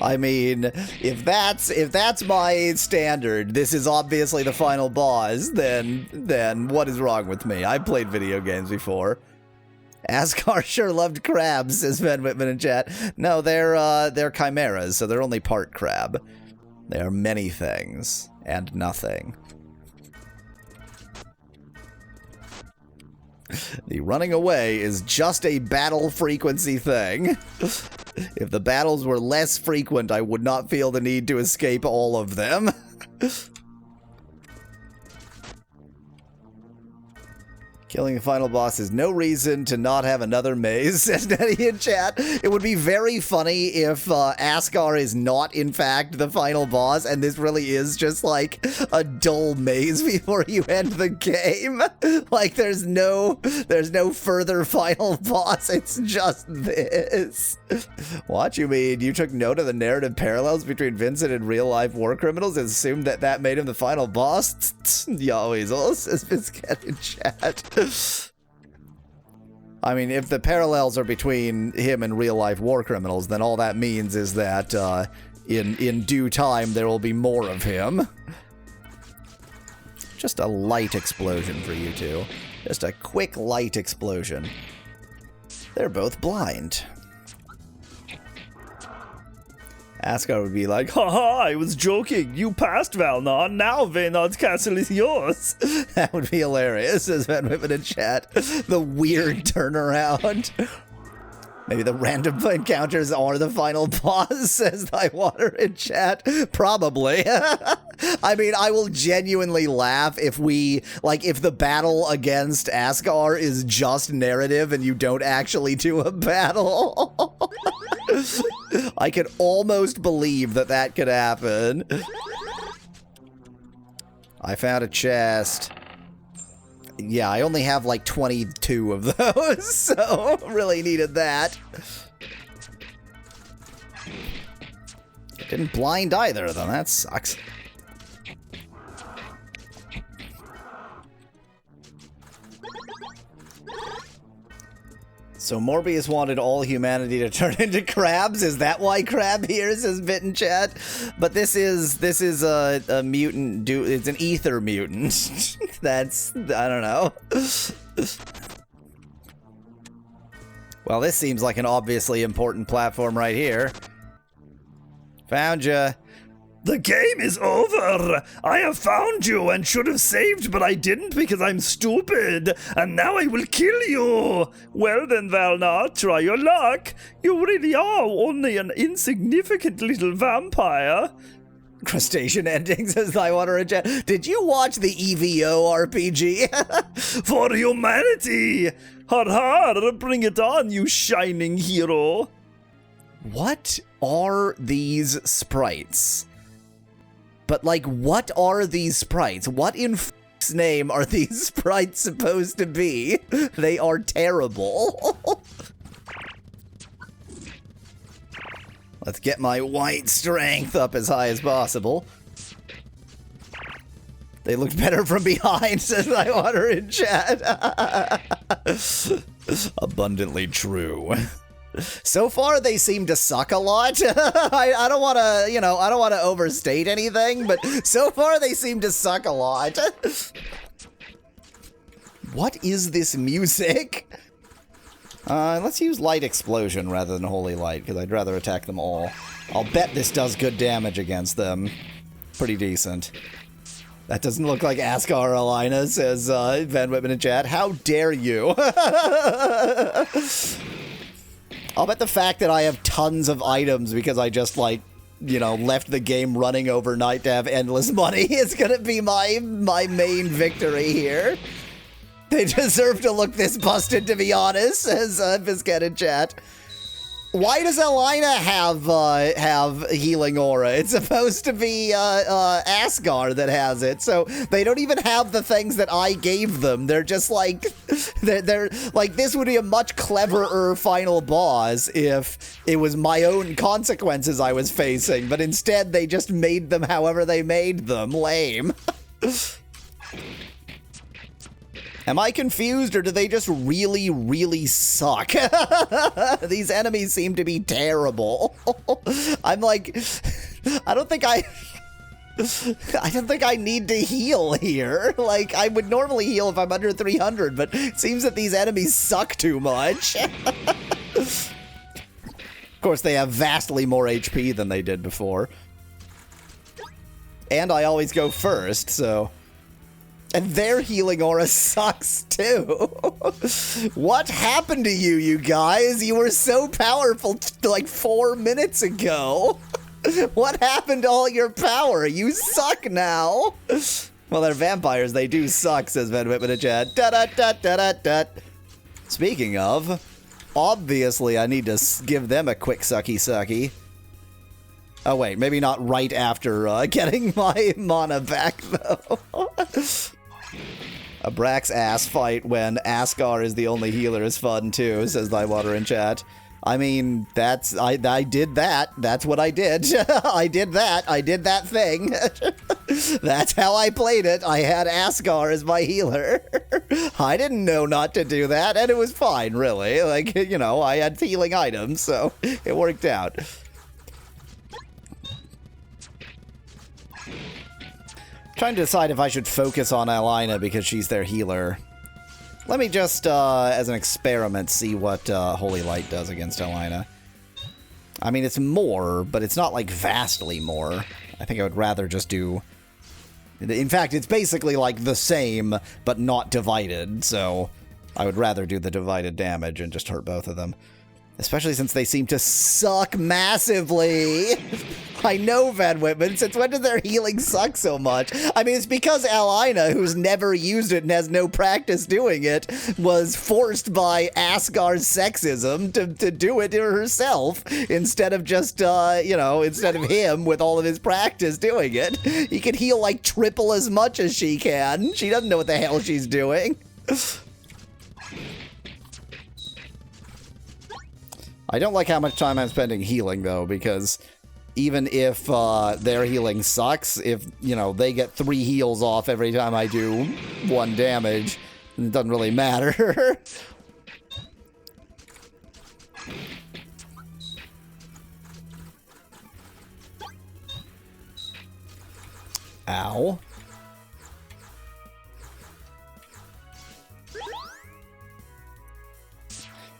I mean, if that's my standard, this is obviously the final boss, then what is wrong with me? I've played video games before. Asgar sure loved crabs, says Ben Whitman in chat. No, they're chimeras, so they're only part crab. They are many things, and nothing. The running away is just a battle frequency thing. If the battles were less frequent, I would not feel the need to escape all of them. Killing the final boss is no reason to not have another maze, says Nettie in chat. It would be very funny if Asgar is not, in fact, the final boss, and this really is just, like, a dull maze before you end the game. Like, there's no further final boss, it's just this. What, you mean you took note of the narrative parallels between Vincent and real-life war criminals and assumed that made him the final boss? Yahweh, says Biscuit in chat. I mean, if the parallels are between him and real-life war criminals, then all that means is that in due time there will be more of him. Just a light explosion for you two. Just a quick light explosion. They're both blind. Asgar would be like, haha, I was joking. You passed, Valnar. Now Vaynard's castle is yours. That would be hilarious, says Van Whippen in chat. The weird turnaround. Maybe the random encounters are the final boss, says Thywater in chat. Probably. I mean, I will genuinely laugh if if the battle against Asgar is just narrative and you don't actually do a battle. I could almost believe that could happen. I found a chest. Yeah, I only have like 22 of those, so really needed that. Didn't blind either of them, that sucks. So Morbius wanted all humanity to turn into crabs? Is that why Crab here, says Bitten Chat? But this is a mutant, it's an ether mutant. That's, I don't know. Well, this seems like an obviously important platform right here. Found ya. The game is over! I have found you and should have saved, but I didn't because I'm stupid, and now I will kill you! Well then, Valnar, try your luck! You really are only an insignificant little vampire. Crustacean endings as I want to reject. Did you watch the EVO RPG? For humanity! Har har! Bring it on, you shining hero! What are these sprites? But, like, what are these sprites? What in f***'s name are these sprites supposed to be? They are terrible. Let's get my white strength up as high as possible. They looked better from behind, says my water in chat. Abundantly true. So far, they seem to suck a lot. I don't want to, you know, I don't want to overstate anything, but so far they seem to suck a lot. What is this music? Let's use Light Explosion rather than Holy Light, because I'd rather attack them all. I'll bet this does good damage against them. Pretty decent. That doesn't look like Asgar Alaine, says Van Whitman in chat. How dare you? I'll bet the fact that I have tons of items because I just, like, you know, left the game running overnight to have endless money is gonna be my main victory here. They deserve to look this busted, to be honest, says Biscuit in chat. Why does Alaine have healing aura? It's supposed to be Asgar that has it, so they don't even have the things that I gave them. They're just like, they're like, this would be a much cleverer final boss if it was my own consequences I was facing, but instead they just made them however they made them. Lame. Am I confused, or do they just really, really suck? These enemies seem to be terrible. I'm like, I don't think I need to heal here. Like, I would normally heal if I'm under 300, but it seems that these enemies suck too much. Of course, they have vastly more HP than they did before. And I always go first, so... And their healing aura sucks, too. What happened to you, you guys? You were so powerful like 4 minutes ago. What happened to all your power? You suck now. Well, they're vampires. They do suck, says Van Whitman in chat. Da-da-da-da-da-da. Speaking of, obviously I need to give them a quick sucky-sucky. Oh, wait, maybe not right after getting my mana back, though. A Brax ass fight when Asgar is the only healer is fun, too, says Thywater in chat. I mean, that's... I did that. That's what I did. I did that. I did that thing. That's how I played it. I had Asgar as my healer. I didn't know not to do that, and it was fine, really. Like, you know, I had healing items, so it worked out. Trying to decide if I should focus on Alaine because she's their healer. Let me just, as an experiment, see what Holy Light does against Alaine. I mean, it's more, but it's not, like, vastly more. I think I would rather just do... In fact, it's basically, like, the same, but not divided, so I would rather do the divided damage and just hurt both of them. Especially since they seem to suck massively. I know, Van Whitman. Since when did their healing suck so much? I mean, it's because Alaine, who's never used it and has no practice doing it, was forced by Asgar's sexism to do it herself instead of just, you know, instead of him with all of his practice doing it. He can heal like triple as much as she can. She doesn't know what the hell she's doing. I don't like how much time I'm spending healing, though, because even if their healing sucks, if, you know, they get 3 heals off every time I do 1 damage, it doesn't really matter. Ow.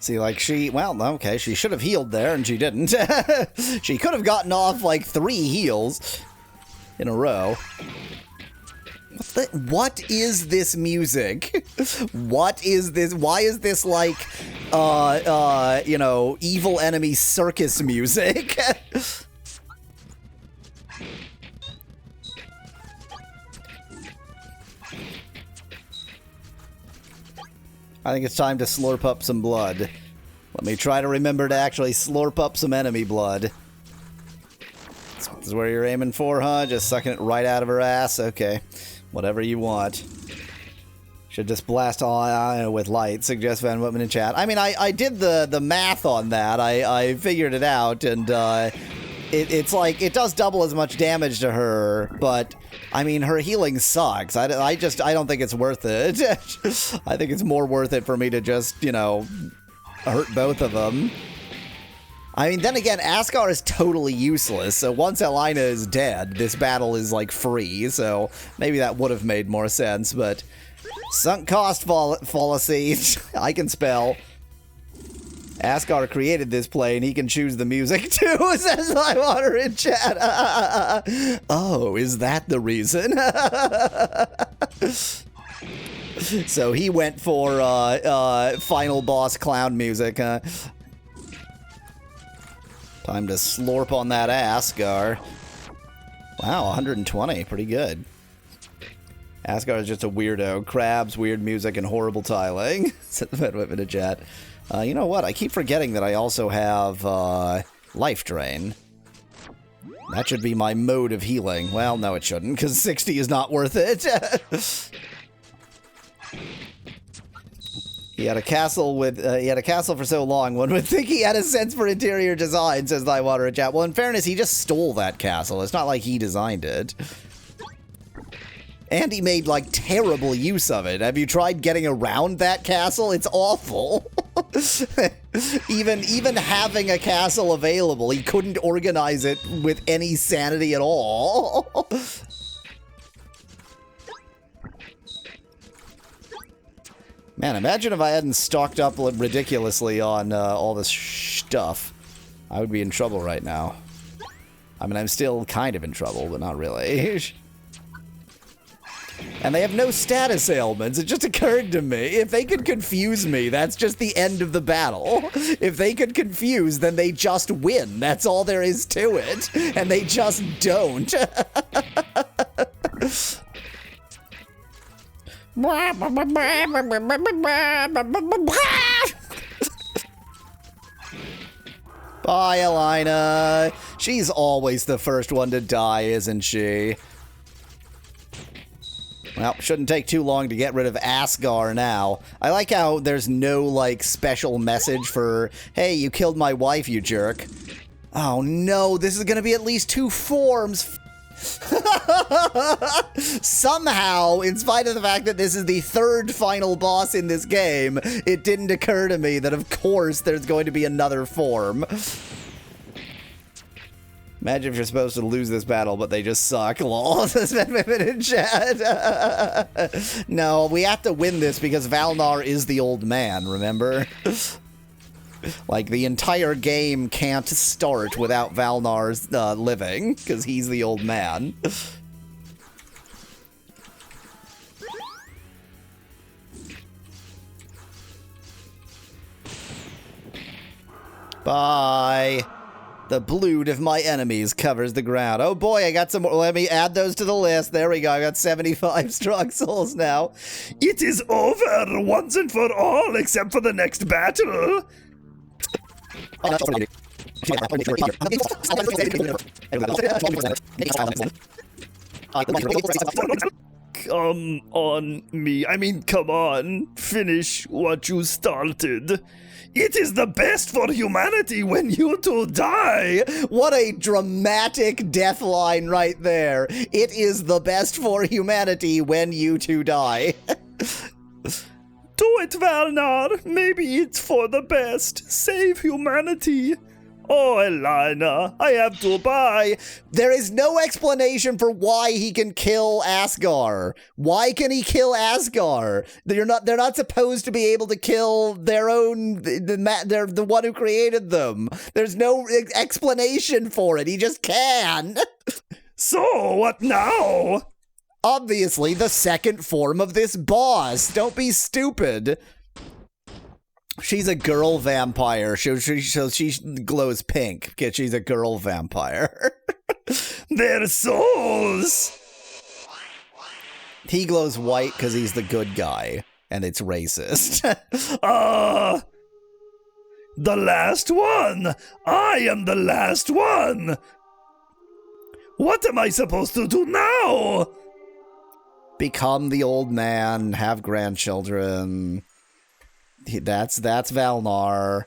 See, like, well, okay, she should have healed there, and she didn't. She could have gotten off, like, 3 heals in a row. What is this music? What is this? Why is this, like, you know, evil enemy circus music? I think it's time to slurp up some blood. Let me try to remember to actually slurp up some enemy blood. This is where you're aiming for, huh? Just sucking it right out of her ass? Okay. Whatever you want. Should just blast all with light. Suggest Van Whitman in chat. I mean, I did the math on that. I figured it out, and it's like, it does double as much damage to her, but I mean, her healing sucks. I don't think it's worth it. I think it's more worth it for me to just, you know, hurt both of them. I mean, then again, Asgar is totally useless, so once Alaine is dead, this battle is, like, free, so maybe that would have made more sense, but sunk cost fallacy. I can spell. Asgar created this play, and he can choose the music, too, says my water in chat. Oh, is that the reason? So he went for final boss clown music. Time to slurp on that Asgar. Wow, 120. Pretty good. Asgar is just a weirdo. Crabs, weird music, and horrible tiling. Said the Fed Whitman in chat. You know what? I keep forgetting that I also have life drain. That should be my mode of healing. Well, no, it shouldn't, because 60 is not worth it. He had a castle for so long, one would think he had a sense for interior design, says Thy Water in chat. Well, in fairness, he just stole that castle. It's not like he designed it. And he made, like, terrible use of it. Have you tried getting around that castle? It's awful. Even having a castle available, he couldn't organize it with any sanity at all. Man, imagine if I hadn't stocked up ridiculously on all this stuff. I would be in trouble right now. I mean, I'm still kind of in trouble, but not really. And they have no status ailments. It just occurred to me, if they could confuse me, that's just the end of the battle. If they could confuse, then they just win. That's all there is to it. And they just don't. Bye, Alaine. She's always the first one to die, isn't she? Well, shouldn't take too long to get rid of Asgar now. I like how there's no, like, special message for, hey, you killed my wife, you jerk. Oh no, this is gonna be at least 2 forms. Somehow, in spite of the fact that this is the 3rd final boss in this game, it didn't occur to me that, of course, there's going to be another form. Imagine if you're supposed to lose this battle, but they just suck. Lol. In chat. No, we have to win this because Valnar is the old man, remember? Like, the entire game can't start without Valnar's living, because he's the old man. Bye. The blood of my enemies covers the ground. Oh boy, I got some more. Let me add those to the list. There we go. I got 75 strong souls now. It is over once and for all, except for the next battle. Come on me. I mean, come on. Finish what you started. It is the best for humanity when you two die. What a dramatic death line right there. It is the best for humanity when you two die. Do it, Valnar. Maybe it's for the best. Save humanity. Oh, Alaine, I have to buy. There is no explanation for why he can kill Asgar. Why can he kill Asgar? They're not supposed to be able to kill their own, they're the one who created them. There's no explanation for it. He just can. So, what now? Obviously, the 2nd form of this boss. Don't be stupid. She's a girl vampire. She glows pink because she's a girl vampire. Their souls. He glows white because he's the good guy. and it's racist. The last one! I am the last one! What am I supposed to do now? Become the old man, have grandchildren. That's Valnar.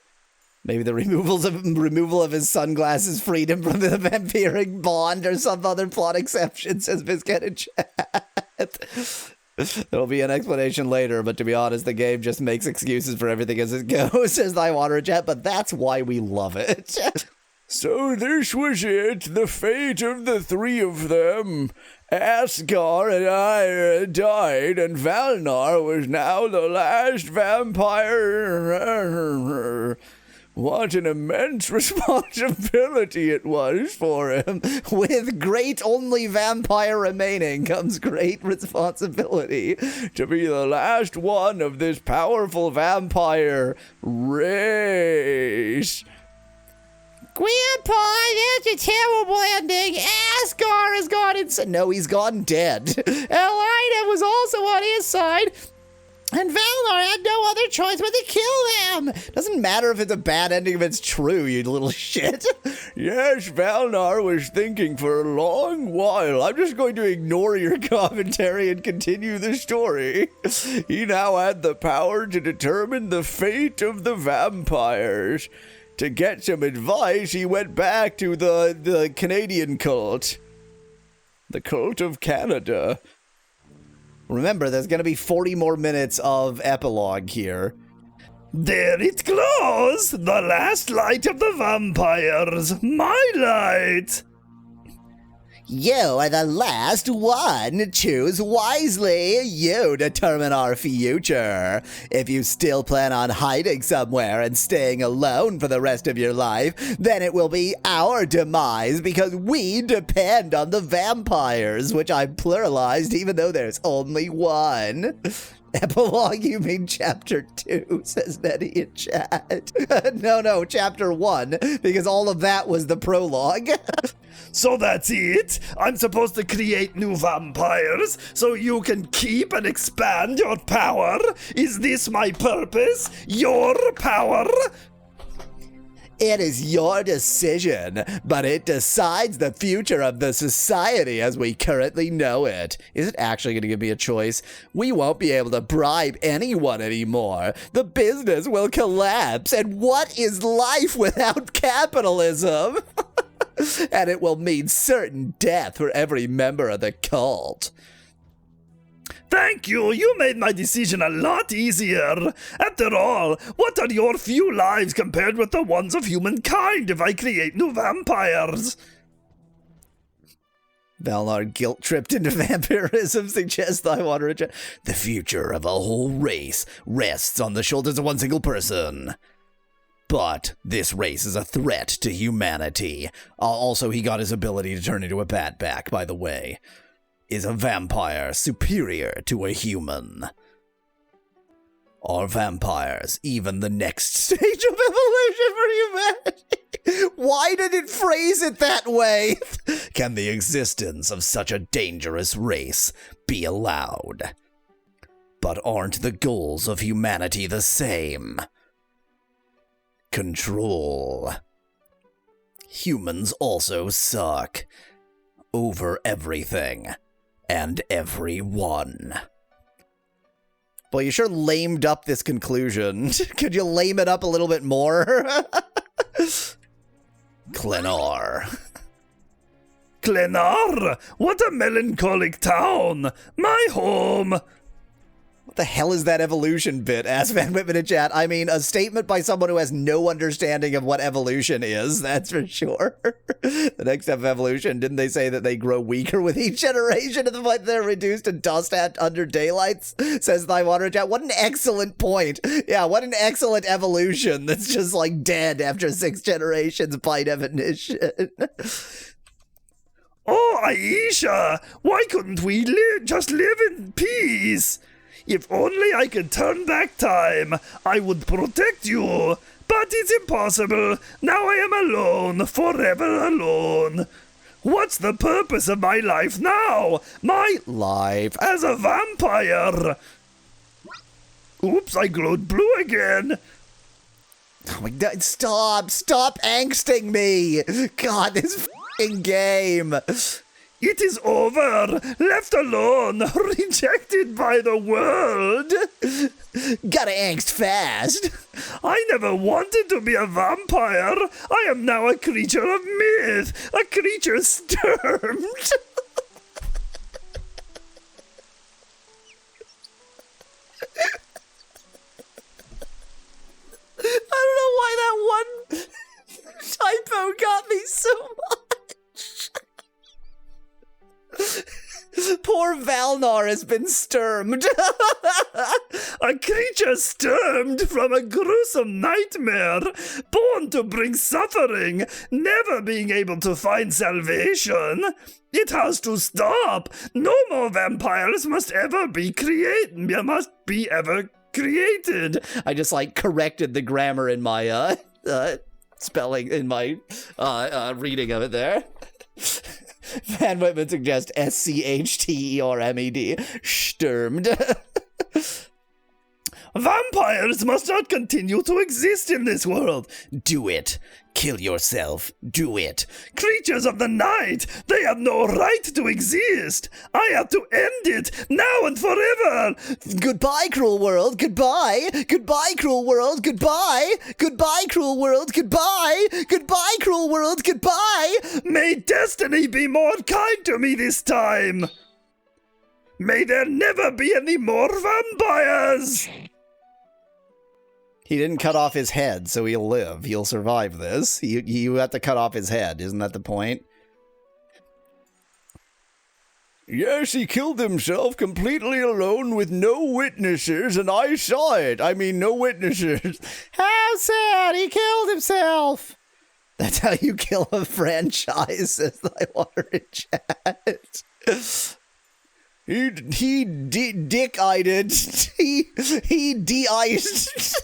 Maybe the removal of his sunglasses freed him from the vampiric bond or some other plot exception, says Biscuit in chat. There'll be an explanation later, but to be honest, the game just makes excuses for everything as it goes, says I Water Chat, but that's why we love it. So this was it, the fate of the three of them. Asgar and I died, and Valnar was now the last vampire. What an immense responsibility it was for him. With great only vampire remaining comes great responsibility to be the last one of this powerful vampire race. Grandpa, that's a terrible ending. Asgar has gone insane. No, he's gone dead. Alaine was also on his side. And Valnar had no other choice but to kill them. Doesn't matter if it's a bad ending if it's true, you little shit. Yes, Valnar was thinking for a long while. I'm just going to ignore your commentary and continue the story. He now had the power to determine the fate of the vampires. To get some advice, he went back to the Canadian cult. The cult of Canada. Remember, there's going to be 40 more minutes of epilogue here. There it glows! The last light of the vampires! My light! You are the last one. Choose wisely. You determine our future. If you still plan on hiding somewhere and staying alone for the rest of your life, then it will be our demise because we depend on the vampires, which I pluralized even though there's only one. Epilogue, you mean chapter 2, says Nettie in chat. No, chapter 1, because all of that was the prologue. So that's it? I'm supposed to create new vampires so you can keep and expand your power? Is this my purpose? Your power? It is your decision, but it decides the future of the society as we currently know it. Is it actually going to give me a choice? We won't be able to bribe anyone anymore. The business will collapse, and what is life without capitalism? And it will mean certain death for every member of the cult. Thank you, you made my decision a lot easier. After all, what are your few lives compared with the ones of humankind if I create new vampires? Valnar guilt-tripped into vampirism suggests I want to reject. The future of a whole race rests on the shoulders of one single person. But this race is a threat to humanity. Also, he got his ability to turn into a bat back, by the way. Is a vampire superior to a human? Are vampires even the next stage of evolution for humanity? Why did it phrase it that way? Can the existence of such a dangerous race be allowed? But aren't the goals of humanity the same? Control. Humans also suck. Over everything. And everyone. Well, you sure lamed up this conclusion. Could you lame it up a little bit more? Klennar. Klennar? What a melancholic town! My home! What the hell is that evolution bit? Ask Van Whitman in chat. I mean, a statement by someone who has no understanding of what evolution is, that's for sure. The next step of evolution, didn't they say that they grow weaker with each generation to the point they're reduced to dust at under daylights? Says Thy Water chat. What an excellent point. Yeah, what an excellent evolution that's just like dead after 6 generations by definition. Oh, Aysha! Why couldn't we just live in peace? If only I could turn back time, I would protect you. But it's impossible. Now I am alone, forever alone. What's the purpose of my life now? My life as a vampire. Oops, I glowed blue again. Oh my God, stop angsting me. God, this f***ing game. It is over, left alone, rejected by the world. Gotta angst fast. I never wanted to be a vampire. I am now a creature of myth, a creature stirred. I don't know why that one typo got me so much. Poor Valnar has been sturmed. A creature sturmed from a gruesome nightmare, born to bring suffering, never being able to find salvation. It has to stop. No more vampires must ever be created. I just corrected the grammar in my spelling in my reading of it there. Van Whitman suggests SCHTERMED. Sturmed. Vampires must not continue to exist in this world. Do it. Kill yourself. Do it. Creatures of the night, they have no right to exist. I have to end it, now and forever. Goodbye, cruel world. Goodbye. Goodbye, cruel world. Goodbye. Goodbye, cruel world. Goodbye. Goodbye, cruel world. Goodbye. May destiny be more kind to me this time. May there never be any more vampires. He didn't cut off his head, so he'll live. He'll survive this. You have to cut off his head. Isn't that the point? Yes, he killed himself completely alone with no witnesses, and I saw it. I mean, no witnesses. How sad! He killed himself! That's how you kill a franchise, says I water in chat. He dick-eyed. He de-iced.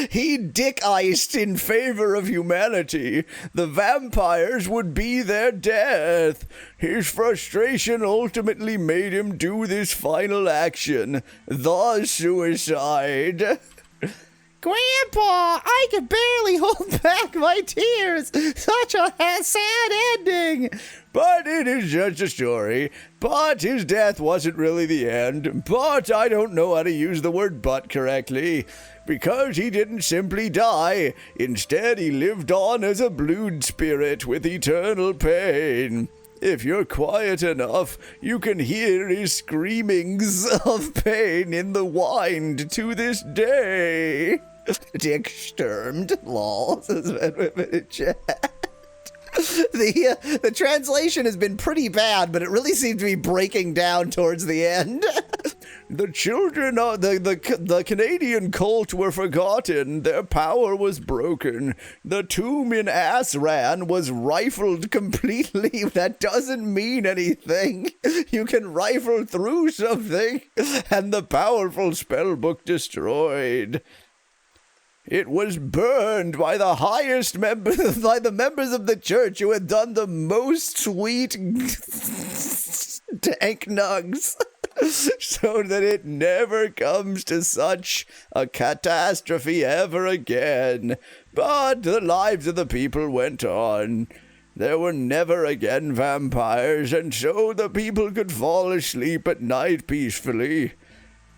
He dick-iced in favor of humanity. The vampires would be their death. His frustration ultimately made him do this final action. The suicide. Grandpa, I could barely hold back my tears. Such a sad ending. But it is just a story. But his death wasn't really the end. But I don't know how to use the word but correctly. Because he didn't simply die. Instead, he lived on as a blood spirit with eternal pain. If you're quiet enough, you can hear his screamings of pain in the wind to this day. Dick sturmed, lol, says in chat. The translation has been pretty bad, but it really seems to be breaking down towards the end. The children of the Canadian cult were forgotten. Their power was broken. The tomb in Asran was rifled completely. That doesn't mean anything. You can rifle through something, and the powerful spellbook destroyed. It was burned by the highest members, by the members of the church who had done the most sweet dank nugs, so that it never comes to such a catastrophe ever again. But the lives of the people went on. There were never again vampires, and so the people could fall asleep at night peacefully.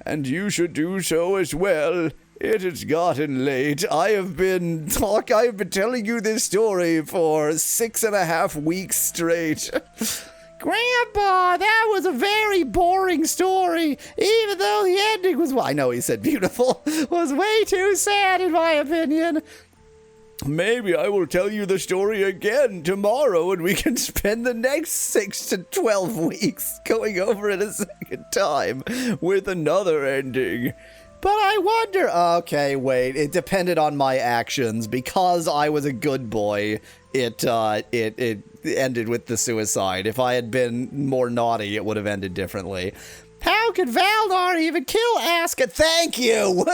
And you should do so as well. It has gotten late. I have been telling you this story for 6.5 weeks straight. Grandpa, that was a very boring story, even though the ending was, well, I know he said beautiful, was way too sad in my opinion. Maybe I will tell you the story again tomorrow and we can spend the next 6 to 12 weeks going over it a second time with another ending. But I wonder, okay, wait, it depended on my actions. Because I was a good boy, it ended with the suicide. If I had been more naughty, it would have ended differently. How could Valnar even kill Asgar? Thank you!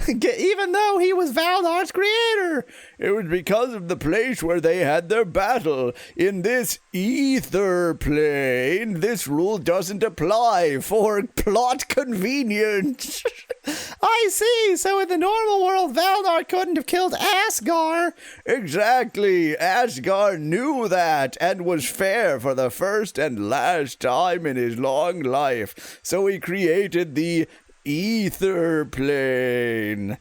Even though he was Valnar's creator. It was because of the place where they had their battle. In this ether plane, this rule doesn't apply for plot convenience. I see. So in the normal world, Valnar couldn't have killed Asgar. Exactly. Asgar knew that and was fair for the first and last time in his long life. So he created the ether plane.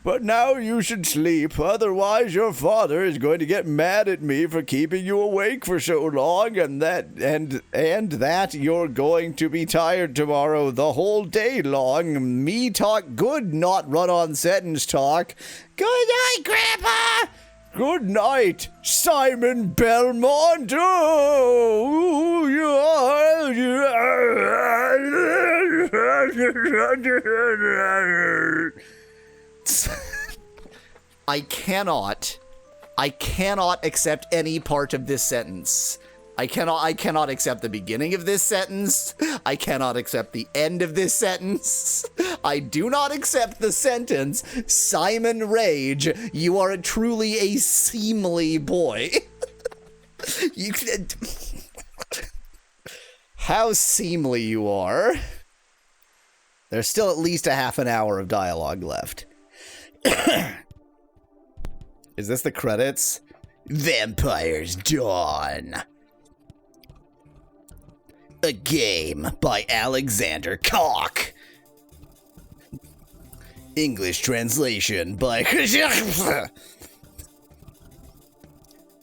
But now you should sleep, otherwise your father is going to get mad at me for keeping you awake for so long, and that you're going to be tired tomorrow the whole day long. Me talk good, not run on sentence talk. Good night, Grandpa! Good night, Simon Belmont! Oh, I cannot accept any part of this sentence. I cannot accept the beginning of this sentence. I cannot accept the end of this sentence. I do not accept the sentence, Simon Rage, you are truly a seemly boy. How seemly you are. There's still at least a half an hour of dialogue left. Is this the credits? Vampire's Dawn. A game by Alexander Koch. English translation by...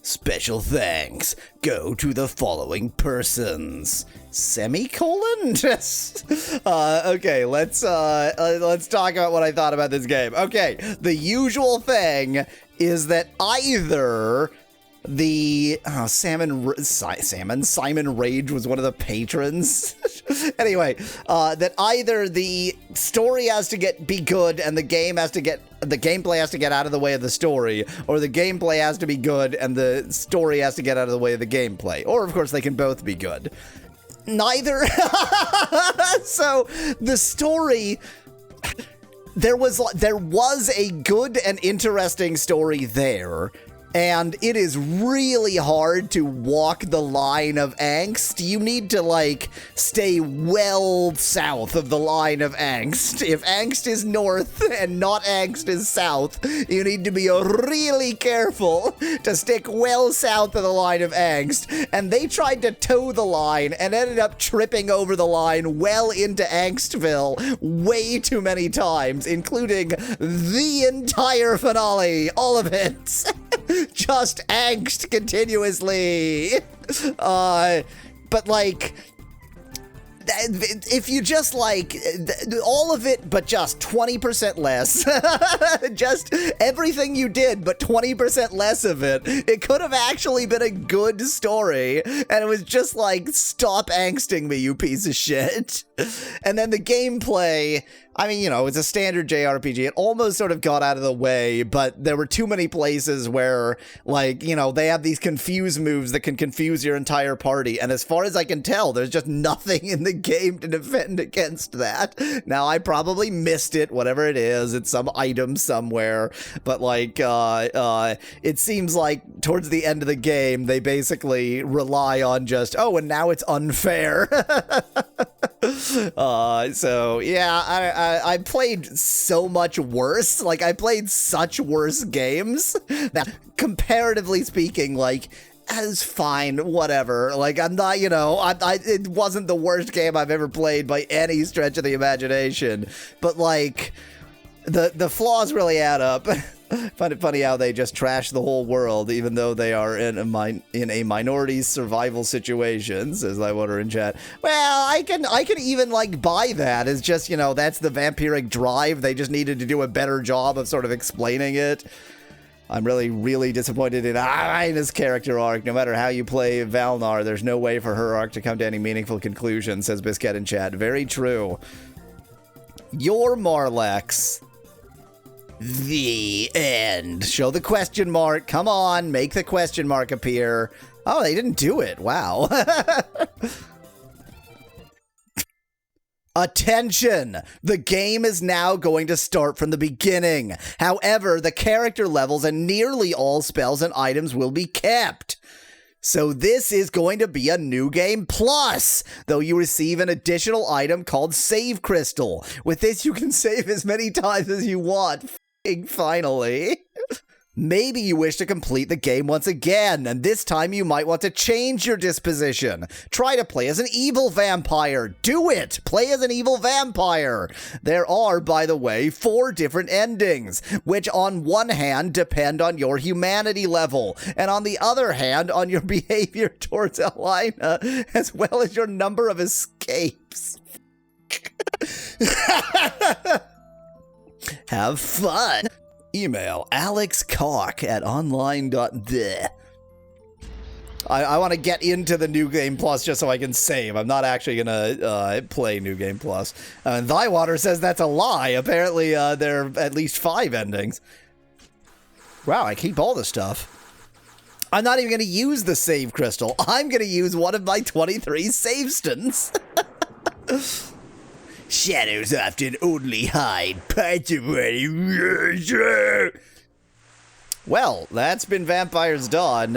Special thanks go to the following persons. Semicolon? Okay, let's talk about what I thought about this game. Okay, the usual thing is that either the Simon Rage was one of the patrons. Anyway, that either the story has to be good and the gameplay has to get out of the way of the story, or the gameplay has to be good and the story has to get out of the way of the gameplay. Or of course they can both be good. Neither. So the story, there was a good and interesting story there. And it is really hard to walk the line of angst. You need to, like, stay well south of the line of angst. If angst is north and not angst is south, you need to be really careful to stick well south of the line of angst. And they tried to toe the line and ended up tripping over the line well into Angstville way too many times, including the entire finale. All of it. Just angst continuously. But like, if you just like all of it, but just 20% less, just everything you did, but 20% less of it, it could have actually been a good story. And it was just like, stop angsting me, you piece of shit. And then the gameplay, I mean, you know, it's a standard JRPG. It almost sort of got out of the way, but there were too many places where, like, you know, they have these confuse moves that can confuse your entire party. And as far as I can tell, there's just nothing in the game to defend against that. Now, I probably missed it, whatever it is. It's some item somewhere. But, like, it seems like towards the end of the game, they basically rely on just, oh, and now it's unfair. So yeah, I played so much worse. Like, I played such worse games that, comparatively speaking, like, as fine, whatever. Like, I'm not, you know, it wasn't the worst game I've ever played by any stretch of the imagination. But like, the flaws really add up. Find it funny how they just trash the whole world, even though they are in a minority survival situation, says Livewater in chat. Well, I can even, like, buy that. It's just, you know, that's the vampiric drive. They just needed to do a better job of sort of explaining it. I'm really, really disappointed in Aina's character arc. No matter how you play Valnar, there's no way for her arc to come to any meaningful conclusion, says Biscuit in chat. Very true. Your Marlex. The end. Show the question mark. Come on, make the question mark appear. Oh, they didn't do it. Wow. Attention! The game is now going to start from the beginning. However, the character levels and nearly all spells and items will be kept. So this is going to be a new game plus, though you receive an additional item called Save Crystal. With this, you can save as many times as you want. F***ing finally. Maybe you wish to complete the game once again, and this time you might want to change your disposition. Try to play as an evil vampire. Do it! Play as an evil vampire. There are, by the way, 4 different endings, which on one hand depend on your humanity level, and on the other hand on your behavior towards Alaine, as well as your number of escapes. Have fun! Email alexcock@online.de. I want to get into the New Game Plus just so I can save. I'm not actually going to play New Game Plus. Thywater says that's a lie. Apparently, there are at least 5 endings. Wow, I keep all the stuff. I'm not even going to use the save crystal. I'm going to use one of my 23 save stunts. Shadows often only hide parts of what it. Well, that's been Vampire's Dawn.